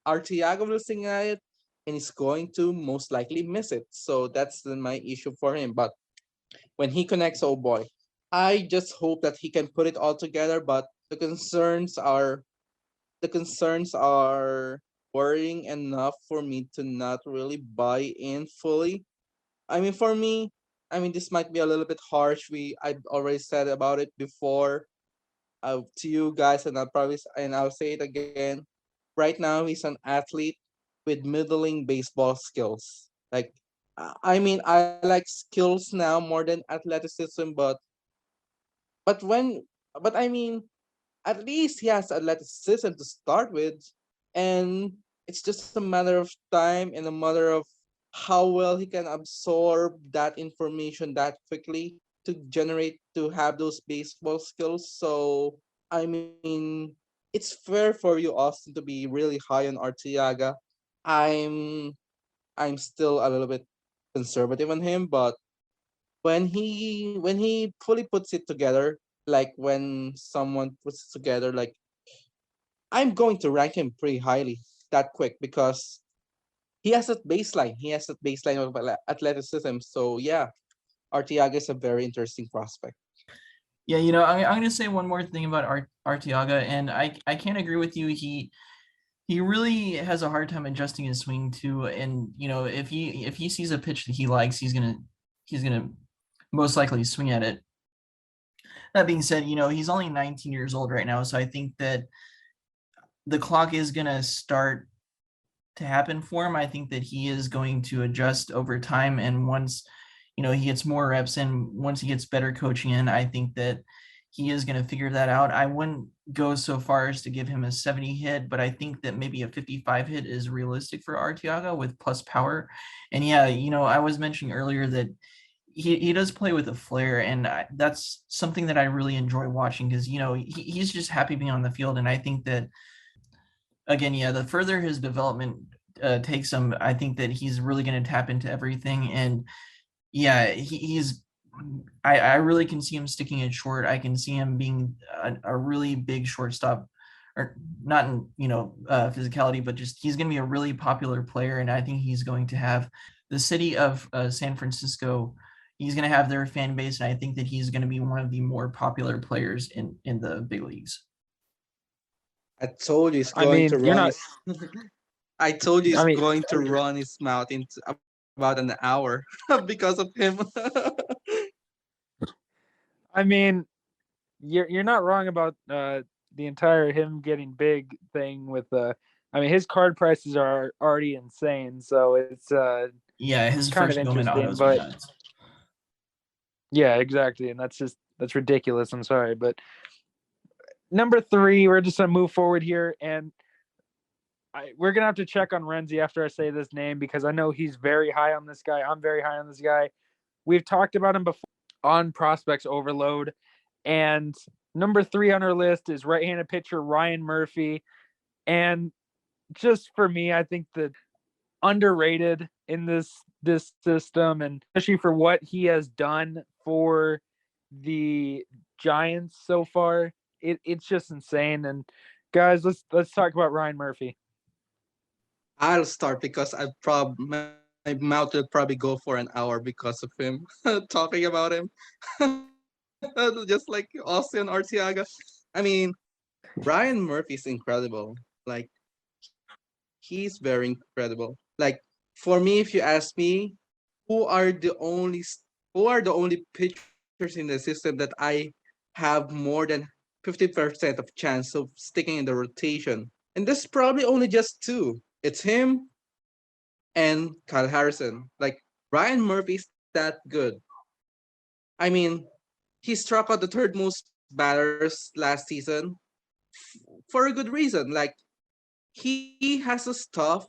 Artiago will swing at it, and he's going to most likely miss it. So that's my issue for him. But when he connects, oh boy, I just hope that he can put it all together. But the concerns are worrying enough for me to not really buy in fully. I mean, for me, I mean, this might be a little bit harsh. I've already said about it before to you guys, and I'll say it again. Right now, he's an athlete with middling baseball skills. Like, I mean, I like skills now more than athleticism, but when, but I mean, at least he has athleticism to start with, and it's just a matter of time and a matter of how well he can absorb that information that quickly to have those baseball skills. So I mean, it's fair for you, Austin, to be really high on Artiaga. I'm I'm still a little bit conservative on him, but when he fully puts it together, like when someone puts it together, like I'm going to rank him pretty highly that quick because he has that baseline. He has that baseline of athleticism. So yeah, Artiaga is a very interesting prospect. Yeah, I'm going to say one more thing about Arteaga, and I can't agree with you. He really has a hard time adjusting his swing too, and if he sees a pitch that he likes, he's gonna most likely swing at it. That being said, he's only 19 years old right now, so I think that the clock is gonna start to happen for him. I think that he is going to adjust over time, and once he gets more reps and once he gets better coaching in, I think that he is going to figure that out. I wouldn't go so far as to give him a 70 hit, but I think that maybe a 55 hit is realistic for Arteaga with plus power. And yeah, I was mentioning earlier that he does play with a flair, and that's something that I really enjoy watching because he's just happy being on the field. And I think that, again, yeah, the further his development takes him, I think that he's really going to tap into everything. And yeah, I really can see him sticking it short. I can see him being a really big shortstop, or not in physicality, but just he's going to be a really popular player, and I think he's going to have the city of San Francisco. He's going to have their fan base, and I think that he's going to be one of the more popular players in the big leagues. I told you he's I going mean, to you're run not. his. I told you I he's mean, going to run his mouth into about an hour because of him. I mean, you're not wrong about the entire him getting big thing with I mean, his card prices are already insane, so it's Yeah, his kind of first moment interesting, autos are but nuts. yeah, exactly, and that's ridiculous. I'm sorry, but number 3, we're just gonna move forward here, and we're gonna have to check on Renzi after I say this name because I know he's very high on this guy. I'm very high on this guy. We've talked about him before on Prospects Overload, and number 3 on our list is right-handed pitcher Ryan Murphy. And just for me, I think that underrated in this system, and especially for what he has done for the Giants so far. It's just insane. And guys, let's talk about Ryan Murphy. I'll start because my mouth will probably go for an hour because of him talking about him. Just like Austin Artiaga. I mean, Ryan Murphy's incredible. Like he's very incredible. Like for me, if you ask me, who are the only pitchers in the system that I have more than 50% of chance of sticking in the rotation? And there's probably only just two. It's him and Kyle Harrison. Like Ryan Murphy's that good. I mean, he struck out the third most batters last season for a good reason. Like he has a stuff.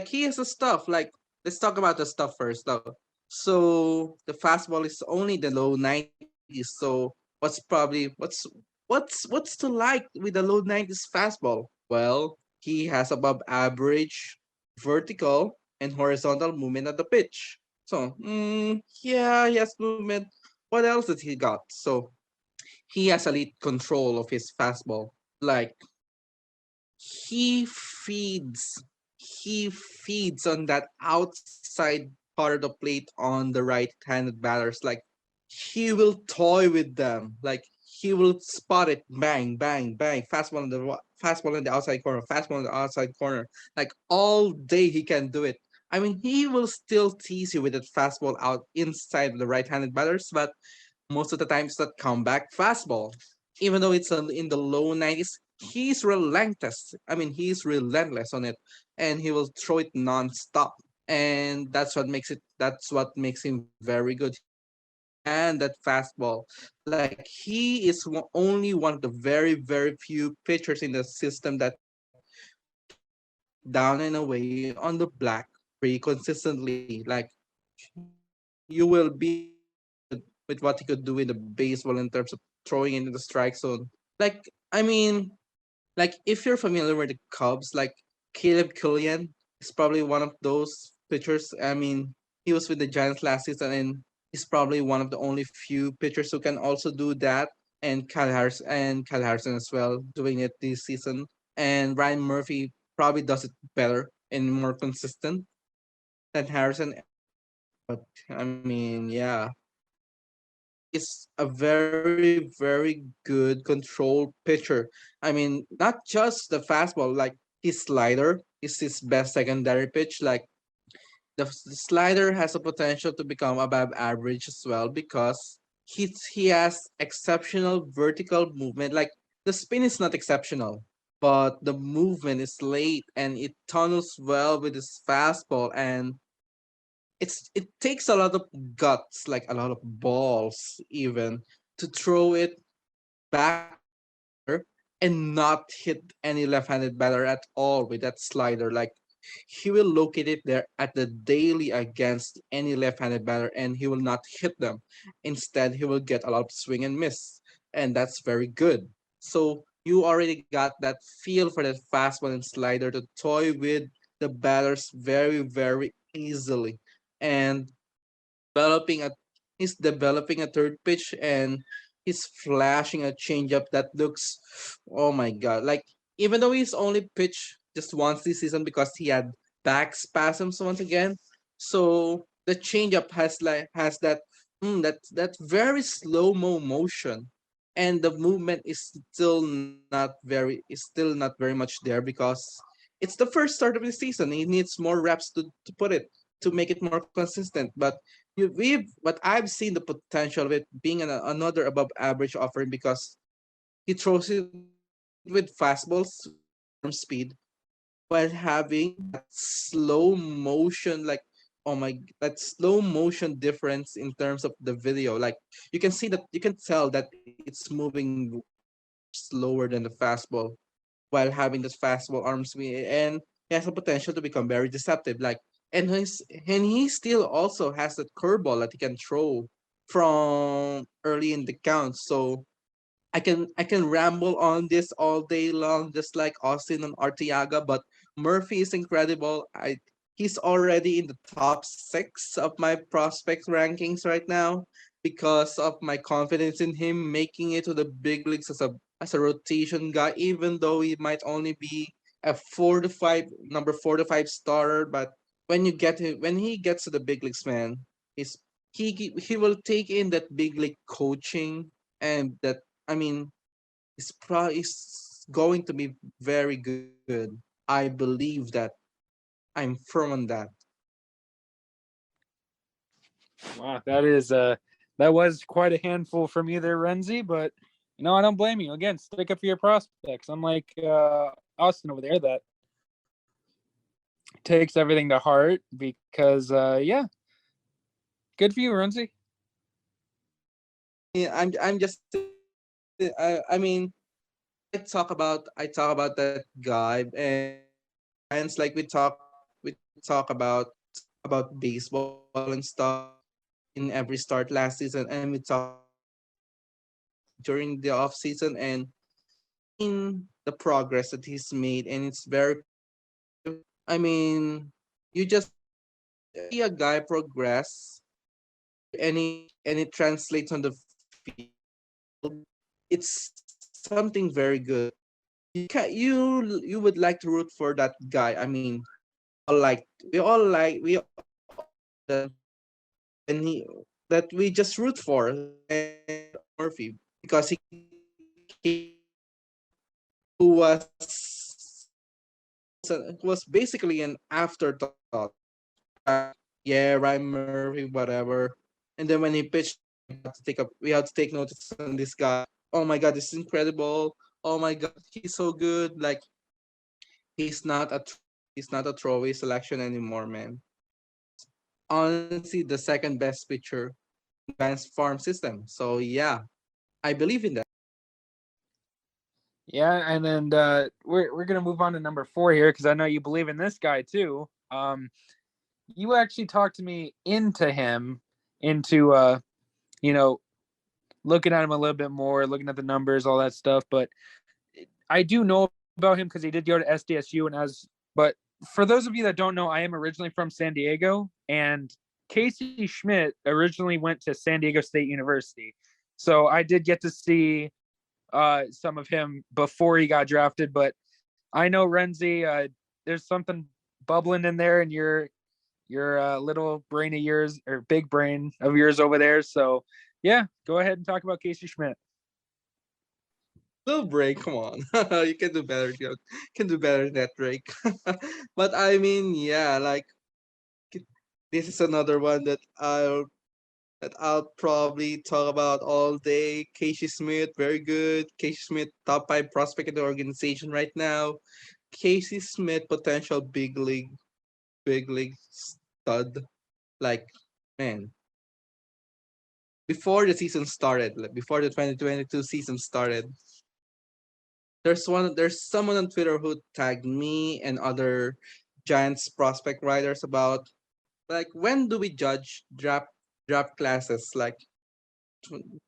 He has a stuff. Like let's talk about the stuff first though. So the fastball is only the low 90s. So what's to like with the low 90s fastball? Well, he has above average vertical and horizontal movement at the pitch. So yeah, he has movement. What else does he got? So he has elite control of his fastball. Like he feeds he feeds on that outside part of the plate on the right-handed batters. Like he will toy with them. Like he will spot it, bang, bang, bang, fastball on the outside corner, fastball on the outside corner. Like all day he can do it. I mean, he will still tease you with that fastball out inside the right-handed batters, but most of the time it's that comeback fastball. Even though it's in the low 90s, he's relentless. I mean, he's relentless on it, and he will throw it nonstop. And that's what makes him very good. And that fastball, like he is only one of the very few pitchers in the system that down and away on the black pretty consistently. Like you will be with what he could do in the baseball in terms of throwing into the strike zone. Like I mean, like if you're familiar with the Cubs, like Caleb Killian is probably one of those pitchers. I mean, he was with the Giants last season, and he's probably one of the only few pitchers who can also do that. And Kyle Harrison as well doing it this season. And Ryan Murphy probably does it better and more consistent than Harrison. But I mean, yeah, is a very good control pitcher. I mean, not just the fastball, like his slider is his best secondary pitch. Like the slider has a potential to become above average as well because he has exceptional vertical movement. Like the spin is not exceptional, but the movement is late and it tunnels well with his fastball, and it takes a lot of guts, like a lot of balls even, to throw it back and not hit any left-handed batter at all with that slider. Like he will locate it there at the daily against any left-handed batter and he will not hit them. Instead, he will get a lot of swing and miss. And that's very good. So you already got that feel for that fastball and slider to toy with the batters very easily. And developing a he's developing a third pitch and he's flashing a changeup that looks, oh my god, like even though he's only pitched just once this season because he had back spasms once again, so the changeup has that very slow mo motion, and the movement is still not very much there because it's the first start of the season. He needs more reps to make it more consistent. But I've seen the potential of it being another above average offering because he throws it with fastballs, arm speed, while having that slow motion, like that slow motion difference in terms of the video. Like you can tell that it's moving slower than the fastball while having this fastball arm speed, and he has the potential to become very deceptive. Like and he still also has that curveball that he can throw from early in the count. So I can ramble on this all day long, just like Austin and Artiaga, but Murphy is incredible. he's already in the top 6 of my prospect rankings right now because of my confidence in him making it to the big leagues as a rotation guy, even though he might only be a 4 to 5 number 4 to 5 starter. But when he gets to the big leagues, man, he's he will take in that big league coaching, and that, I mean, is going to be very good. I believe that. I'm firm on that. Wow, that was quite a handful from you there, Renzi. But I don't blame you. Again, stick up for your prospects. Unlike Austin over there, that takes everything to heart. Because yeah, good for you, Renzi. Yeah, I'm just I mean, I talk about that guy, and it's like we talk about baseball and stuff in every start last season, and we talk during the off season, and in the progress that he's made, and it's very, I mean, you just see a guy progress, and it translates on the field. It's something very good. You would like to root for that guy. I mean, all like we all the and he that we just root for, and Murphy, because he who was basically an afterthought. Yeah, Ryan Murphy, whatever. And then when he pitched, we had to take notice on this guy. Oh my god, this is incredible. Oh my god, he's so good. Like, he's not a he's not a throwaway selection anymore, man. Honestly, the second best pitcher in Giants farm system. So yeah, I believe in that. Yeah, and then we're gonna move on to number 4 here because I know you believe in this guy too. You actually talked me into him, into looking at him a little bit more, looking at the numbers, all that stuff. But I do know about him because he did go to SDSU, but for those of you that don't know, I am originally from San Diego, and Casey Schmidt originally went to San Diego State University. So I did get to see some of him before he got drafted. But I know, Renzi, there's something bubbling in there in your little brain of yours, or big brain of yours over there. So yeah, go ahead and talk about Casey Schmidt. Little break, come on. You can do better. You can do better than that, Drake. But I mean, yeah, like, this is another one that I'll probably talk about all day. Casey Smith, very good. Casey Smith, top 5 prospect in the organization right now. Casey Smith, potential big league stud. Like, man, before the season started, before the 2022 season started, there's someone on Twitter who tagged me and other Giants prospect writers about, like, when do we judge draft classes? Like,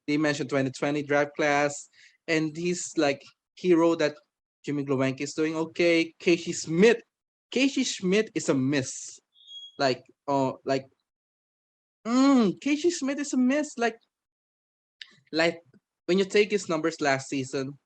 they mentioned 2020 draft class, and he's like, he wrote that Jimmy Glowacki is doing okay. Casey Schmidt is a miss. Like, oh, like, Casey Schmidt is a miss. Like, when you take his numbers last season,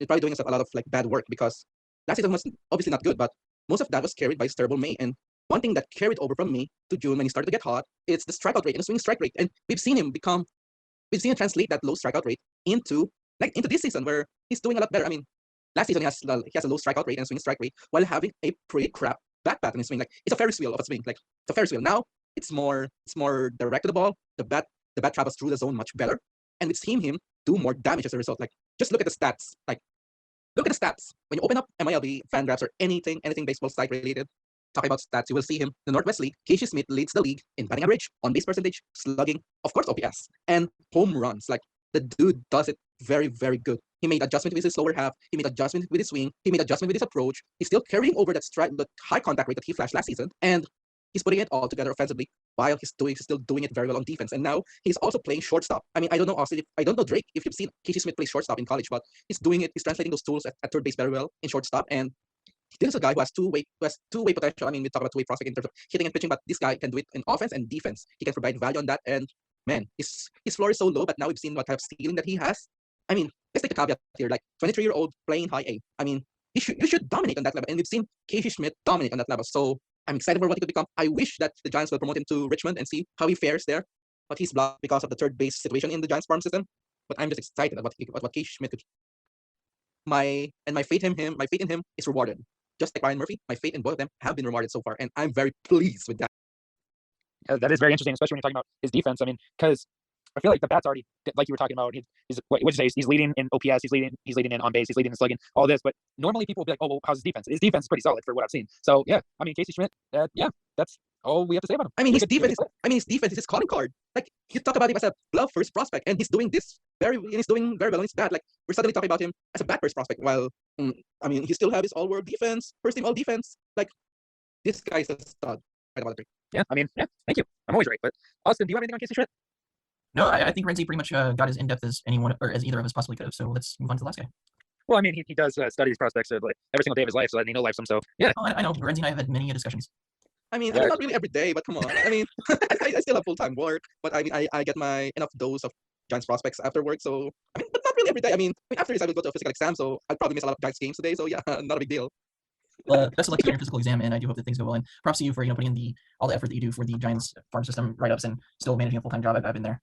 he's probably doing a lot of like bad work, because last season was obviously not good, but most of that was carried by his terrible May. And one thing that carried over from May to June, when he started to get hot, it's the strikeout rate and the swing strike rate. And we've seen him translate that low strikeout rate into this season, where he's doing a lot better. I mean, last season he has a low strikeout rate and swing strike rate while having a pretty crap back pat in his swing. Like, it's a Ferris wheel of a swing. Like, it's a Ferris wheel. Now it's more direct to the ball. The bat travels through the zone much better, and we've seen him do more damage as a result. Like, just look at the stats. Like, look at the stats. When you open up MiLB, Fangraphs, or anything baseball site related, talking about stats, you will see him. The Northwest League, Casey Smith leads the league in batting average, on base percentage, slugging, of course OPS, and home runs. Like, the dude does it very, very good. He made adjustment with his lower half. He made adjustment with his swing. He made adjustment with his approach. He's still carrying over the high contact rate that he flashed last season, and he's putting it all together offensively while he's still doing it very well on defense. And now he's also playing shortstop. I mean, I don't know, Austin, I don't know, Drake, if you've seen Casey Smith play shortstop in college, but he's doing it. He's translating those tools at third base very well in shortstop, and this is a guy who has two-way potential. I mean, we talk about two-way prospect in terms of hitting and pitching, but this guy can do it in offense and defense. He can provide value on that. And man, his floor is so low, but now we've seen what type of ceiling that he has. I mean, let's take a caveat here, like 23-year-old playing high A. I mean, you should dominate on that level, and we've seen Casey Schmidt dominate on that level. So I'm excited for what he could become. I wish that the Giants will promote him to Richmond and see how he fares there. But he's blocked because of the third base situation in the Giants farm system. But I'm just excited about what Casey Schmidt could. My faith in him is rewarded. Just like Ryan Murphy, my faith in both of them have been rewarded so far, and I'm very pleased with that. That is very interesting, especially when you're talking about his defense. I mean, because I feel like the bat's already, like you were talking about, he's what would you say? He's leading in OPS, he's leading in on base, he's leading in slugging, all this. But normally people will be like, oh, well, how's his defense? His defense is pretty solid for what I've seen. So yeah, I mean, Casey Schmidt, yeah, that's all we have to say about him. I mean, his defense is his calling card. Like, you talk about him as a glove first prospect, and he's doing very well on his bat. Like, we're suddenly talking about him as a bat first prospect, while I mean, he still have his all-world defense, first team all defense. Like, this guy's a stud. Right about it. Yeah, I mean, yeah, thank you. I'm always right. But Austin, do you have anything on Casey Schmidt? No, I think Renzi pretty much got as in-depth as anyone or as either of us possibly could have. So let's move on to the last guy. Well, I mean, he does study these prospects like every single day of his life, so that he knows them. So yeah, I know Renzi and I have had many discussions. I mean, not really every day, but come on. I mean, I still have full-time work, but I mean, I get my enough dose of Giants prospects after work. So I mean, but not really every day. I mean, after this, I will go to a physical exam, so I'll probably miss a lot of Giants games today. So yeah, not a big deal. Best of luck to your physical exam, and I do hope that things go well. And props to you for putting in all the effort that you do for the Giants farm system write-ups and still managing a full-time job. I've been there.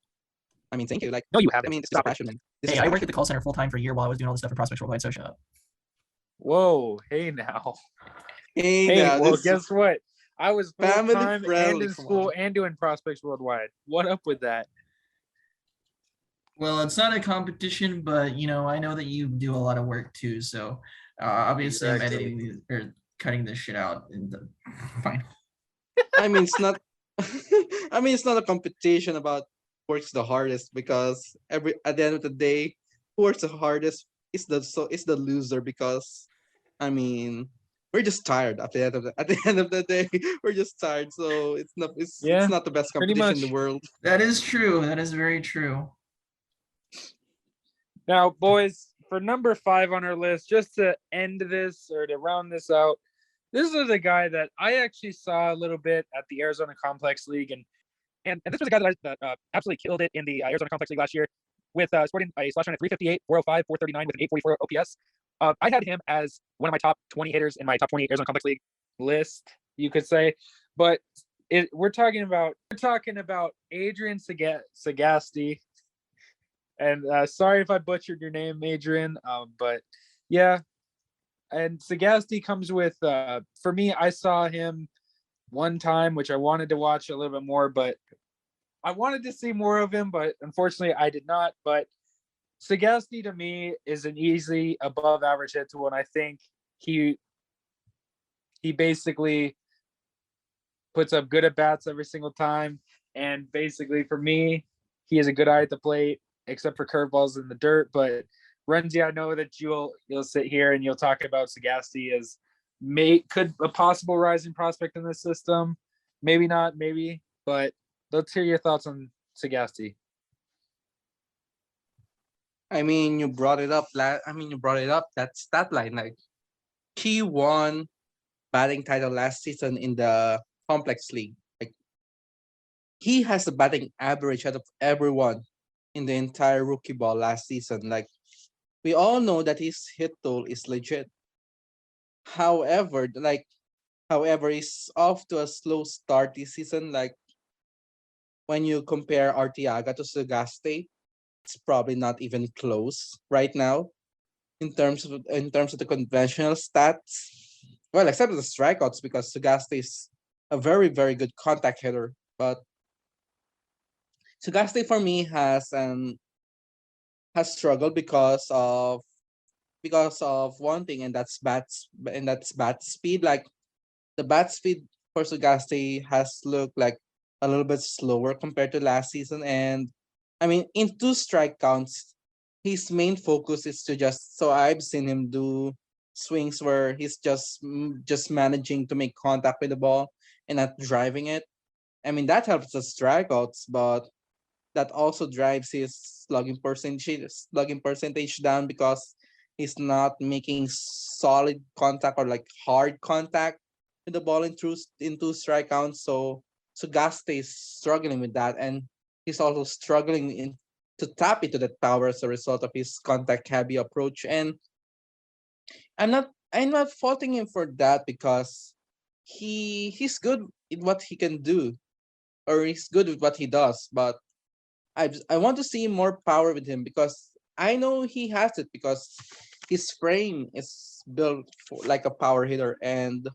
I mean, thank you. Like, no, you haven't. I mean, this is passion. Hey, I worked at the call center full-time for a year while I was doing all this stuff for Prospects Worldwide. So shut up. Whoa, hey now. Hey now, well, guess what? I was full-time and in school and doing Prospects Worldwide. What up with that? Well, it's not a competition, but I know that you do a lot of work too. So obviously, exactly. I'm editing or cutting this shit out. Fine. I mean, it's not. I mean, it's not a competition about who works the hardest, because at the end of the day, who works the hardest is the loser, because I mean, we're just tired at the end of the day. We're just tired, so it's not the best competition in the world. That is true. That is very true. Now, boys, for number 5 on our list, just to end this or to round this out, this is a guy that I actually saw a little bit at the Arizona Complex League, and this was a guy that absolutely killed it in the Arizona Complex League last year with sporting a slash run at 358, 405, 439 with an 844 OPS. I had him as one of my top 20 hitters in my top 20 Arizona Complex League list, you could say. But we're talking about Adrian Sagasti. And sorry if I butchered your name, Adrian. But yeah. And Sagasti comes with, for me, I saw him one time, which I wanted to watch a little bit more, but I wanted to see more of him, but unfortunately I did not. But Sagasti to me is an easy above average hit tool, and I think he basically puts up good at bats every single time. And basically for me, he has a good eye at the plate, except for curveballs in the dirt. But Renzi, I know that you'll sit here and you'll talk about Sagasti as could a possible rising prospect in this system. Maybe not, maybe, but let's hear your thoughts on Sagasti. I mean, you brought it up. That stat line, like, he won batting title last season in the Complex League. Like, he has the batting average out of everyone in the entire rookie ball last season. Like, we all know that his hit tool is legit. However, he's off to a slow start this season. Like, when you compare Artiega to Sagasti, it's probably not even close right now in terms of the conventional stats. Well, except for the strikeouts, because Sagasti is a very, very good contact hitter. But Sagasti for me has struggled because of one thing, and that's bat speed. Like, the bat speed for Sagasti has looked like a little bit slower compared to last season. And I mean, in 2 strike counts, his main focus is so I've seen him do swings where he's just managing to make contact with the ball and not driving it. I mean, that helps the strikeouts, but that also drives his slugging percentage down, because He's not making solid contact or like hard contact with the ball into strike counts. So Gaste is struggling with that, and he's also struggling to tap into that power as a result of his contact heavy approach. And I'm not faulting him for that because he's good in what he can do, or he's good with what he does. But I want to see more power with him because I know he has it because his frame is built like a power hitter, and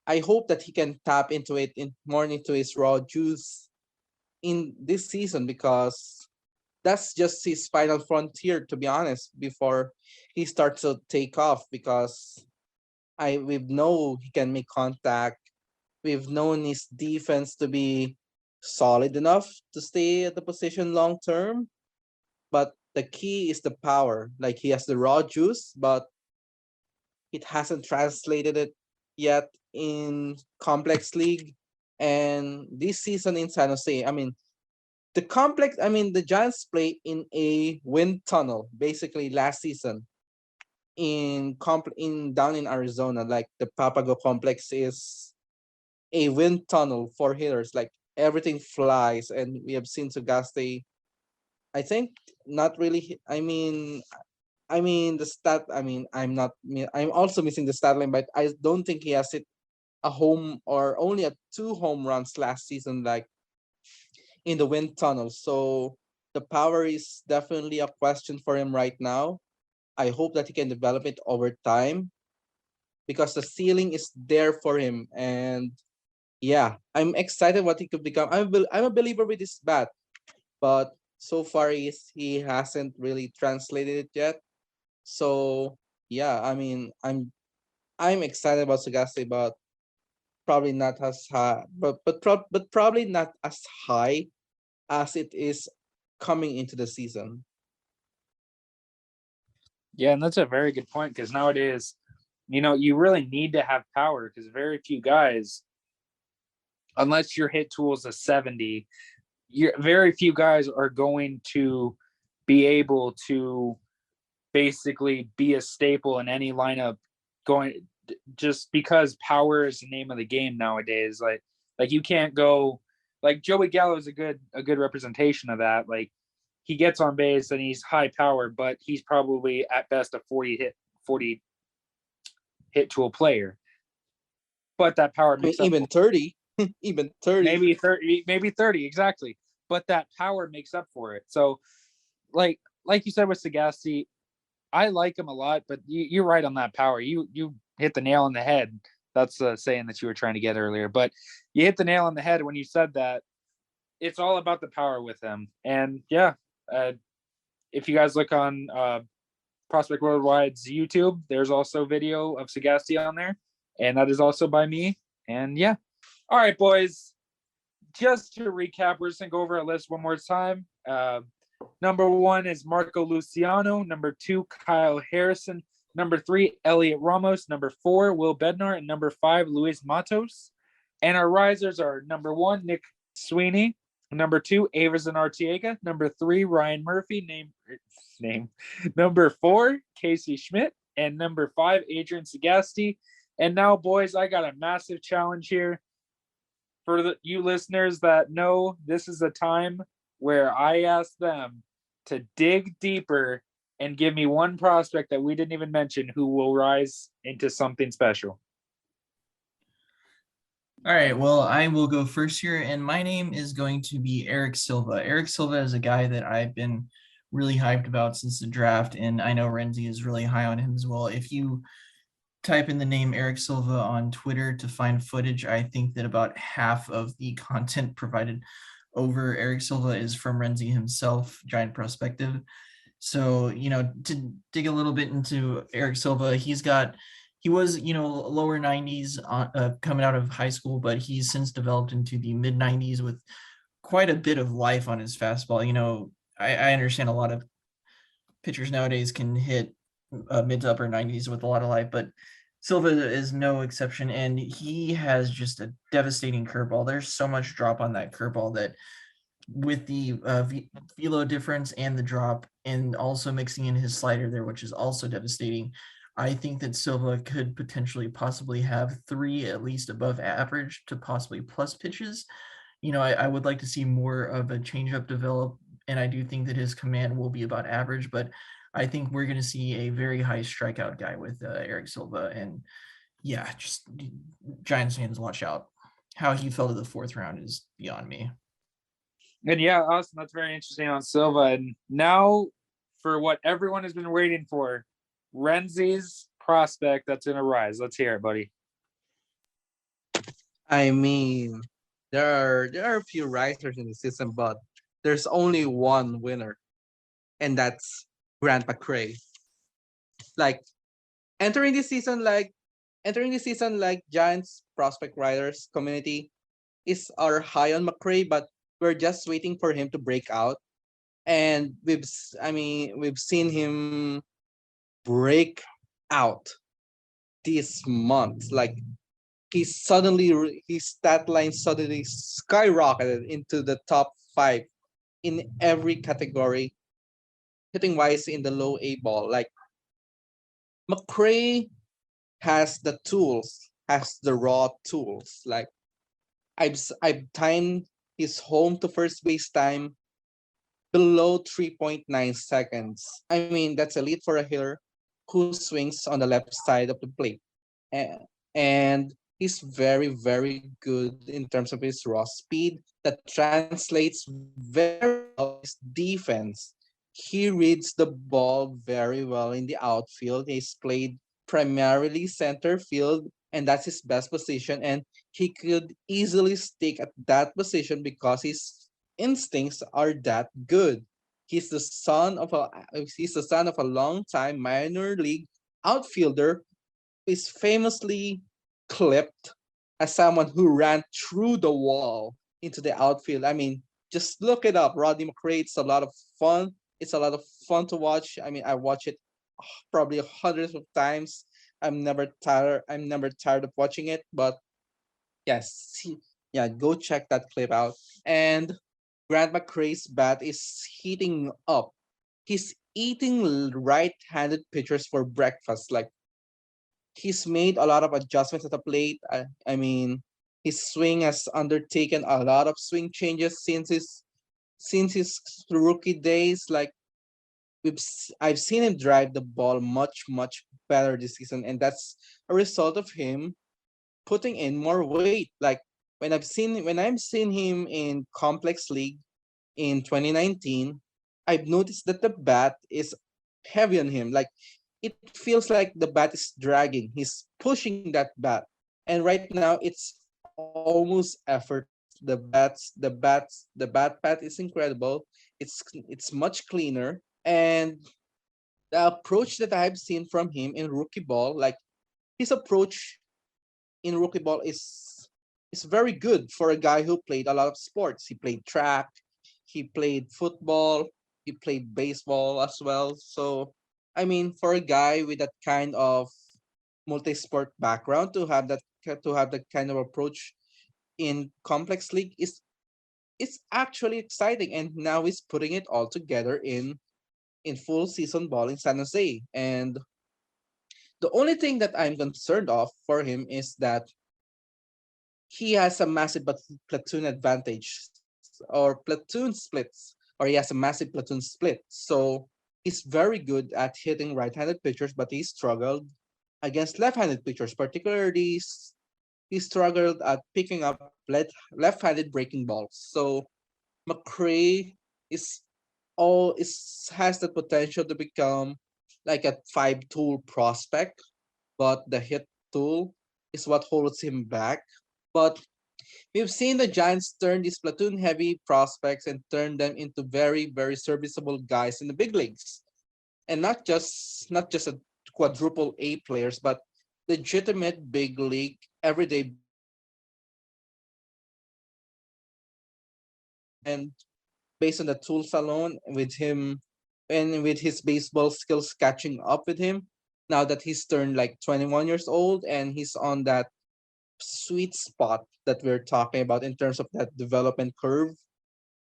I hope that he can tap into it more into his raw juice in this season because that's just his final frontier, to be honest, before he starts to take off. Because we've known he can make contact. We've known his defense to be solid enough to stay at the position long term. But the key is the power. Like, he has the raw juice, but it hasn't translated it yet in complex league. And this season in San Jose, the Giants play in a wind tunnel basically last season in down in Arizona. Like, the Papago complex is a wind tunnel for hitters. Like, everything flies, and we have seen Sugaste. I think not really. The stat. I'm also missing the stat line, but I don't think he has hit a home or only a 2 home runs last season, like in the wind tunnel. So the power is definitely a question for him right now. I hope that he can develop it over time because the ceiling is there for him. And yeah, I'm excited what he could become. I'm a believer with his bat, but so far he hasn't really translated it yet. So yeah, I'm excited about Sagasti, but probably not as high, but probably not as high as it is coming into the season. Yeah, and that's a very good point because nowadays, you really need to have power because very few guys, unless your hit tool is a 70, very few guys are going to be able to basically be a staple in any lineup going, just because power is the name of the game nowadays. Like you can't go, like Joey Gallo is a good representation of that. Like, he gets on base and he's high power, but he's probably at best a 40 hit tool player. But that power makes even up 30, even 30, maybe 30 exactly. But that power makes up for it. So, like you said with Sagasti, I like him a lot, but you're right on that power. You hit the nail on the head. That's the saying that you were trying to get earlier. But you hit the nail on the head when you said that. It's all about the power with him. And yeah, if you guys look on Prospect Worldwide's YouTube, there's also video of Sagasti on there, and that is also by me. And yeah, all right, boys. Just to recap, we're just gonna go over our list one more time. Number 1 is Marco Luciano. Number 2, Kyle Harrison. Number 3, Elliott Ramos. Number 4, Will Bednar. And number 5, Luis Matos. And our risers are number 1, Nick Sweeney. Number 2, Abrasion Artiega. Number 3, Ryan Murphy. Name. Number 4, Casey Schmidt. And number 5, Adrian Sagasti. And now, boys, I got a massive challenge here. For you listeners that know, this is a time where I ask them to dig deeper and give me one prospect that we didn't even mention who will rise into something special. All right, well, I will go first here, and my name is going to be Eric Silva. Eric Silva is a guy that I've been really hyped about since the draft, and I know Renzi is really high on him as well. If you type in the name Eric Silva on Twitter to find footage, I think that about half of the content provided over Eric Silva is from Renzi himself, Giant Prospective. So, to dig a little bit into Eric Silva, he was, lower 90s coming out of high school, but he's since developed into the mid 90s with quite a bit of life on his fastball. I understand a lot of pitchers nowadays can hit mid to upper 90s with a lot of life, but Silva is no exception, and he has just a devastating curveball. There's so much drop on that curveball that with the velo difference and the drop, and also mixing in his slider there, which is also devastating. I think that Silva could potentially possibly have 3 at least above average to possibly plus pitches. You know, I would like to see more of a changeup develop, and I do think that his command will be about average, but I think we're going to see a very high strikeout guy with Eric Silva. And yeah, just Giants fans, watch out. How he fell to the 4th round is beyond me. And yeah, Austin, that's very interesting on Silva. And now for what everyone has been waiting for, Renzi's prospect that's in a rise. Let's hear it, buddy. I mean, there are a few risers in the season, but there's only one winner, and that's Grant McCray. Like entering this season, like Giants prospect riders community is our high on McCray, but we're just waiting for him to break out. And we've seen him break out this month. Like his stat line suddenly skyrocketed into the top 5 in every category, hitting wise in the low A ball. Like McCray has the tools, has the raw tools. Like I've timed his home to first base time below 3.9 seconds. I mean, that's elite for a hitter who swings on the left side of the plate. And he's very, very good in terms of his raw speed that translates very well his defense. He reads the ball very well in the outfield. He's played primarily center field, and that's his best position. And he could easily stick at that position because his instincts are that good. He's the son of a long-time minor league outfielder who is famously clipped as someone who ran through the wall into the outfield. I mean, just look it up. Rodney McCray. It's a lot of fun. It's a lot of fun to watch. I mean, I watch it probably hundreds of times. I'm never tired of watching it. But yes, go check that clip out. And Grant McCray's bat is heating up. He's eating right-handed pitchers for breakfast. Like he's made a lot of adjustments at the plate. I mean, his swing has undertaken a lot of swing changes since his rookie days. Like I've seen him drive the ball much better this season, and that's a result of him putting in more weight. Like when I've seen him in complex league in 2019, I've noticed that the bat is heavy on him. Like it feels like the bat is dragging. He's pushing that bat, and right now it's almost effort. The bat pad is incredible. It's much cleaner, and the approach that I've seen from him in rookie ball, like his approach in rookie ball is very good for a guy who played a lot of sports. He played track, he played football, he played baseball as well. So I mean, for a guy with that kind of multi-sport background to have that kind of approach in complex league is it's actually exciting. And now he's putting it all together in full season ball in San Jose. And the only thing that I'm concerned of for him is that he has a massive platoon advantage or platoon splits, or he has a massive platoon split. So he's very good at hitting right-handed pitchers, but he struggled against left-handed pitchers. Particularly, he struggled at picking up left-handed breaking balls. So McCray has the potential to become like a 5-tool prospect, but the hit tool is what holds him back. But we've seen the Giants turn these platoon-heavy prospects and turn them into very, very serviceable guys in the big leagues, and not just a quadruple A players, but legitimate big league everyday. And based on the tools alone, with him and with his baseball skills catching up with him, now that he's turned like 21 years old and he's on that sweet spot that we're talking about in terms of that development curve.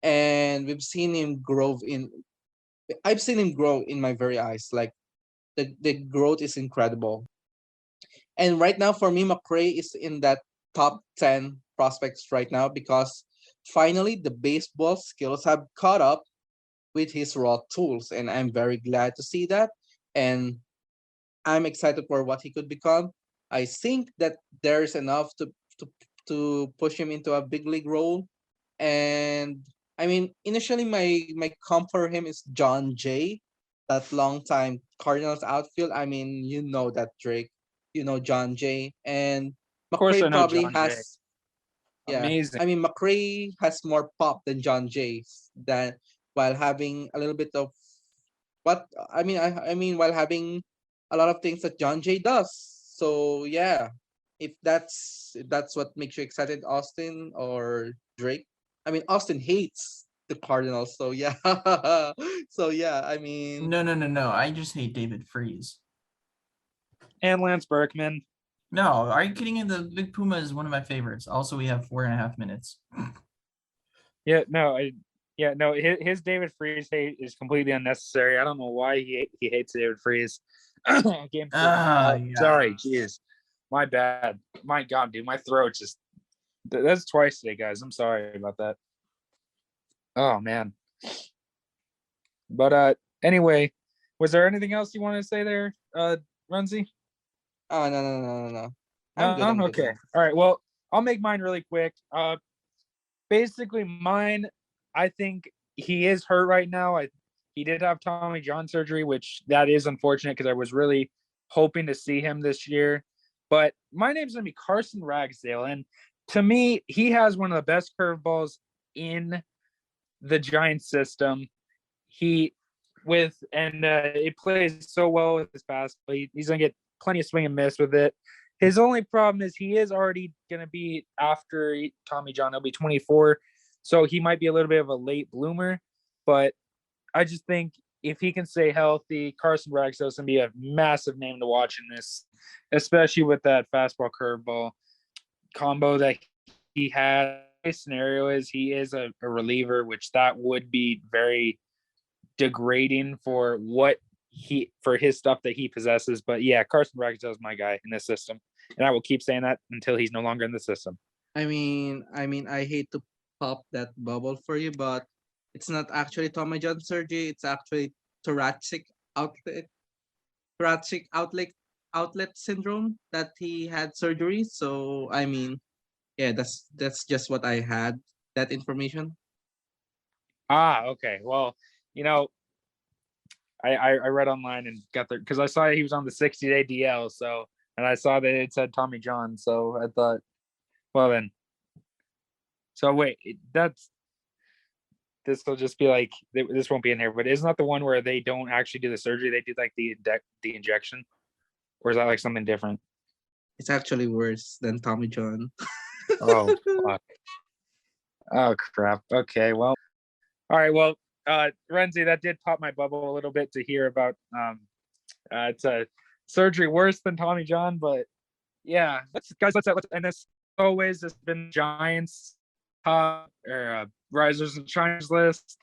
and we've seen him grow in. I've seen him grow in my very eyes. Like the growth is incredible. And right now, for me, McRae is in that top 10 prospects right now because finally the baseball skills have caught up with his raw tools, and I'm very glad to see that. And I'm excited for what he could become. I think that there's enough to to push him into a big league role. And I mean, initially my comp for him is John Jay, that long time Cardinals outfield. I mean, you know that, Drake. You know John Jay. And Of course, I McRae know probably John Jay. has, yeah. Amazing. I mean, McRae has more pop than John Jay's, that while having a little bit of what I mean while having a lot of things that John Jay does. So yeah, if that's what makes you excited, Austin or Drake. I mean, Austin hates the Cardinals, so yeah. So yeah, I mean, No. I just hate David Freeze. And Lance Berkman. No, are you kidding? The Big Puma is one of my favorites. Also, we have 4.5 minutes. Yeah, no, his David Freeze hate is completely unnecessary. I don't know why he hates David Freeze. Game Yeah. Sorry, jeez, my bad. My God, dude, my throat just. That's twice today, guys. I'm sorry about that. Oh man. But anyway, was there anything else you wanted to say there, Runzi? oh no. No, I'm good okay. now. All right. Well, I'll make mine really quick. Basically, mine. I think he is hurt right now. He did have Tommy John surgery, which that is unfortunate because I was really hoping to see him this year. But my name's gonna be Carson Ragsdale, and to me, he has one of the best curveballs in the Giants system. It plays so well with his fastball. He's gonna get plenty of swing and miss with it. His only problem is he is already gonna be after Tommy John. He'll be 24, so he might be a little bit of a late bloomer. But I just think if he can stay healthy, Carson Braxton is gonna be a massive name to watch in this, especially with that fastball curveball combo that he had. His scenario is he is a reliever, which that would be very degrading for his stuff that he possesses. But yeah, Carson Braxton is my guy in this system, and I will keep saying that until he's no longer in the system. I mean, I hate to pop that bubble for you, but it's not actually Tommy John surgery. It's actually thoracic outlet, thoracic outlet syndrome that he had surgery. So I mean, yeah, that's just what I had. That information. Okay. Well, you know, I read online and got there because I saw he was on the 60-day DL. So, and I saw that it said Tommy John. So I thought, well then. So wait, this will just be like this won't be in here, but isn't that the one where they don't actually do the surgery? They do like the injection, or is that like something different? It's actually worse than Tommy John. Oh, fuck. Oh crap. Okay, well, all right. Well, Renzi, that did pop my bubble a little bit to hear about. It's a surgery worse than Tommy John, but yeah, let's end this. Always, this has been Giants top risers and shiners list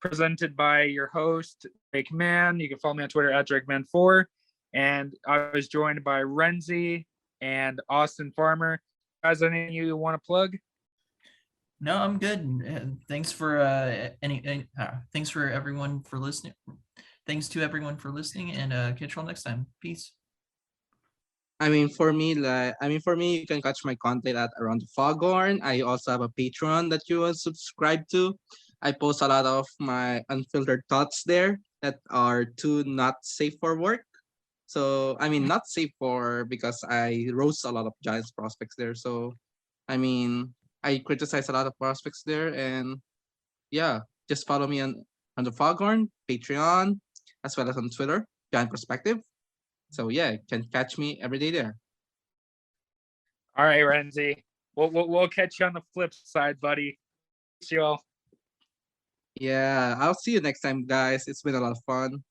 presented by your host Drake Man. You can follow me on Twitter at DrakeMan4, and I was joined by Renzi and Austin Farmer. Guys, anything you want to plug? No, I'm good. Thanks for thanks for everyone for listening. Thanks to everyone for listening, and catch you all next time. Peace. I mean, for me, you can catch my content at Around the Foghorn. I also have a Patreon that you will subscribe to. I post a lot of my unfiltered thoughts there that are too not safe for work. So, I mean, not safe for because I roast a lot of Giants prospects there. So, I mean, I criticize a lot of prospects there, and yeah, just follow me on the Foghorn Patreon as well as on Twitter, Giant Perspective. So yeah, you can catch me every day there. All right, Renzi. We'll catch you on the flip side, buddy. See you all. Yeah, I'll see you next time, guys. It's been a lot of fun.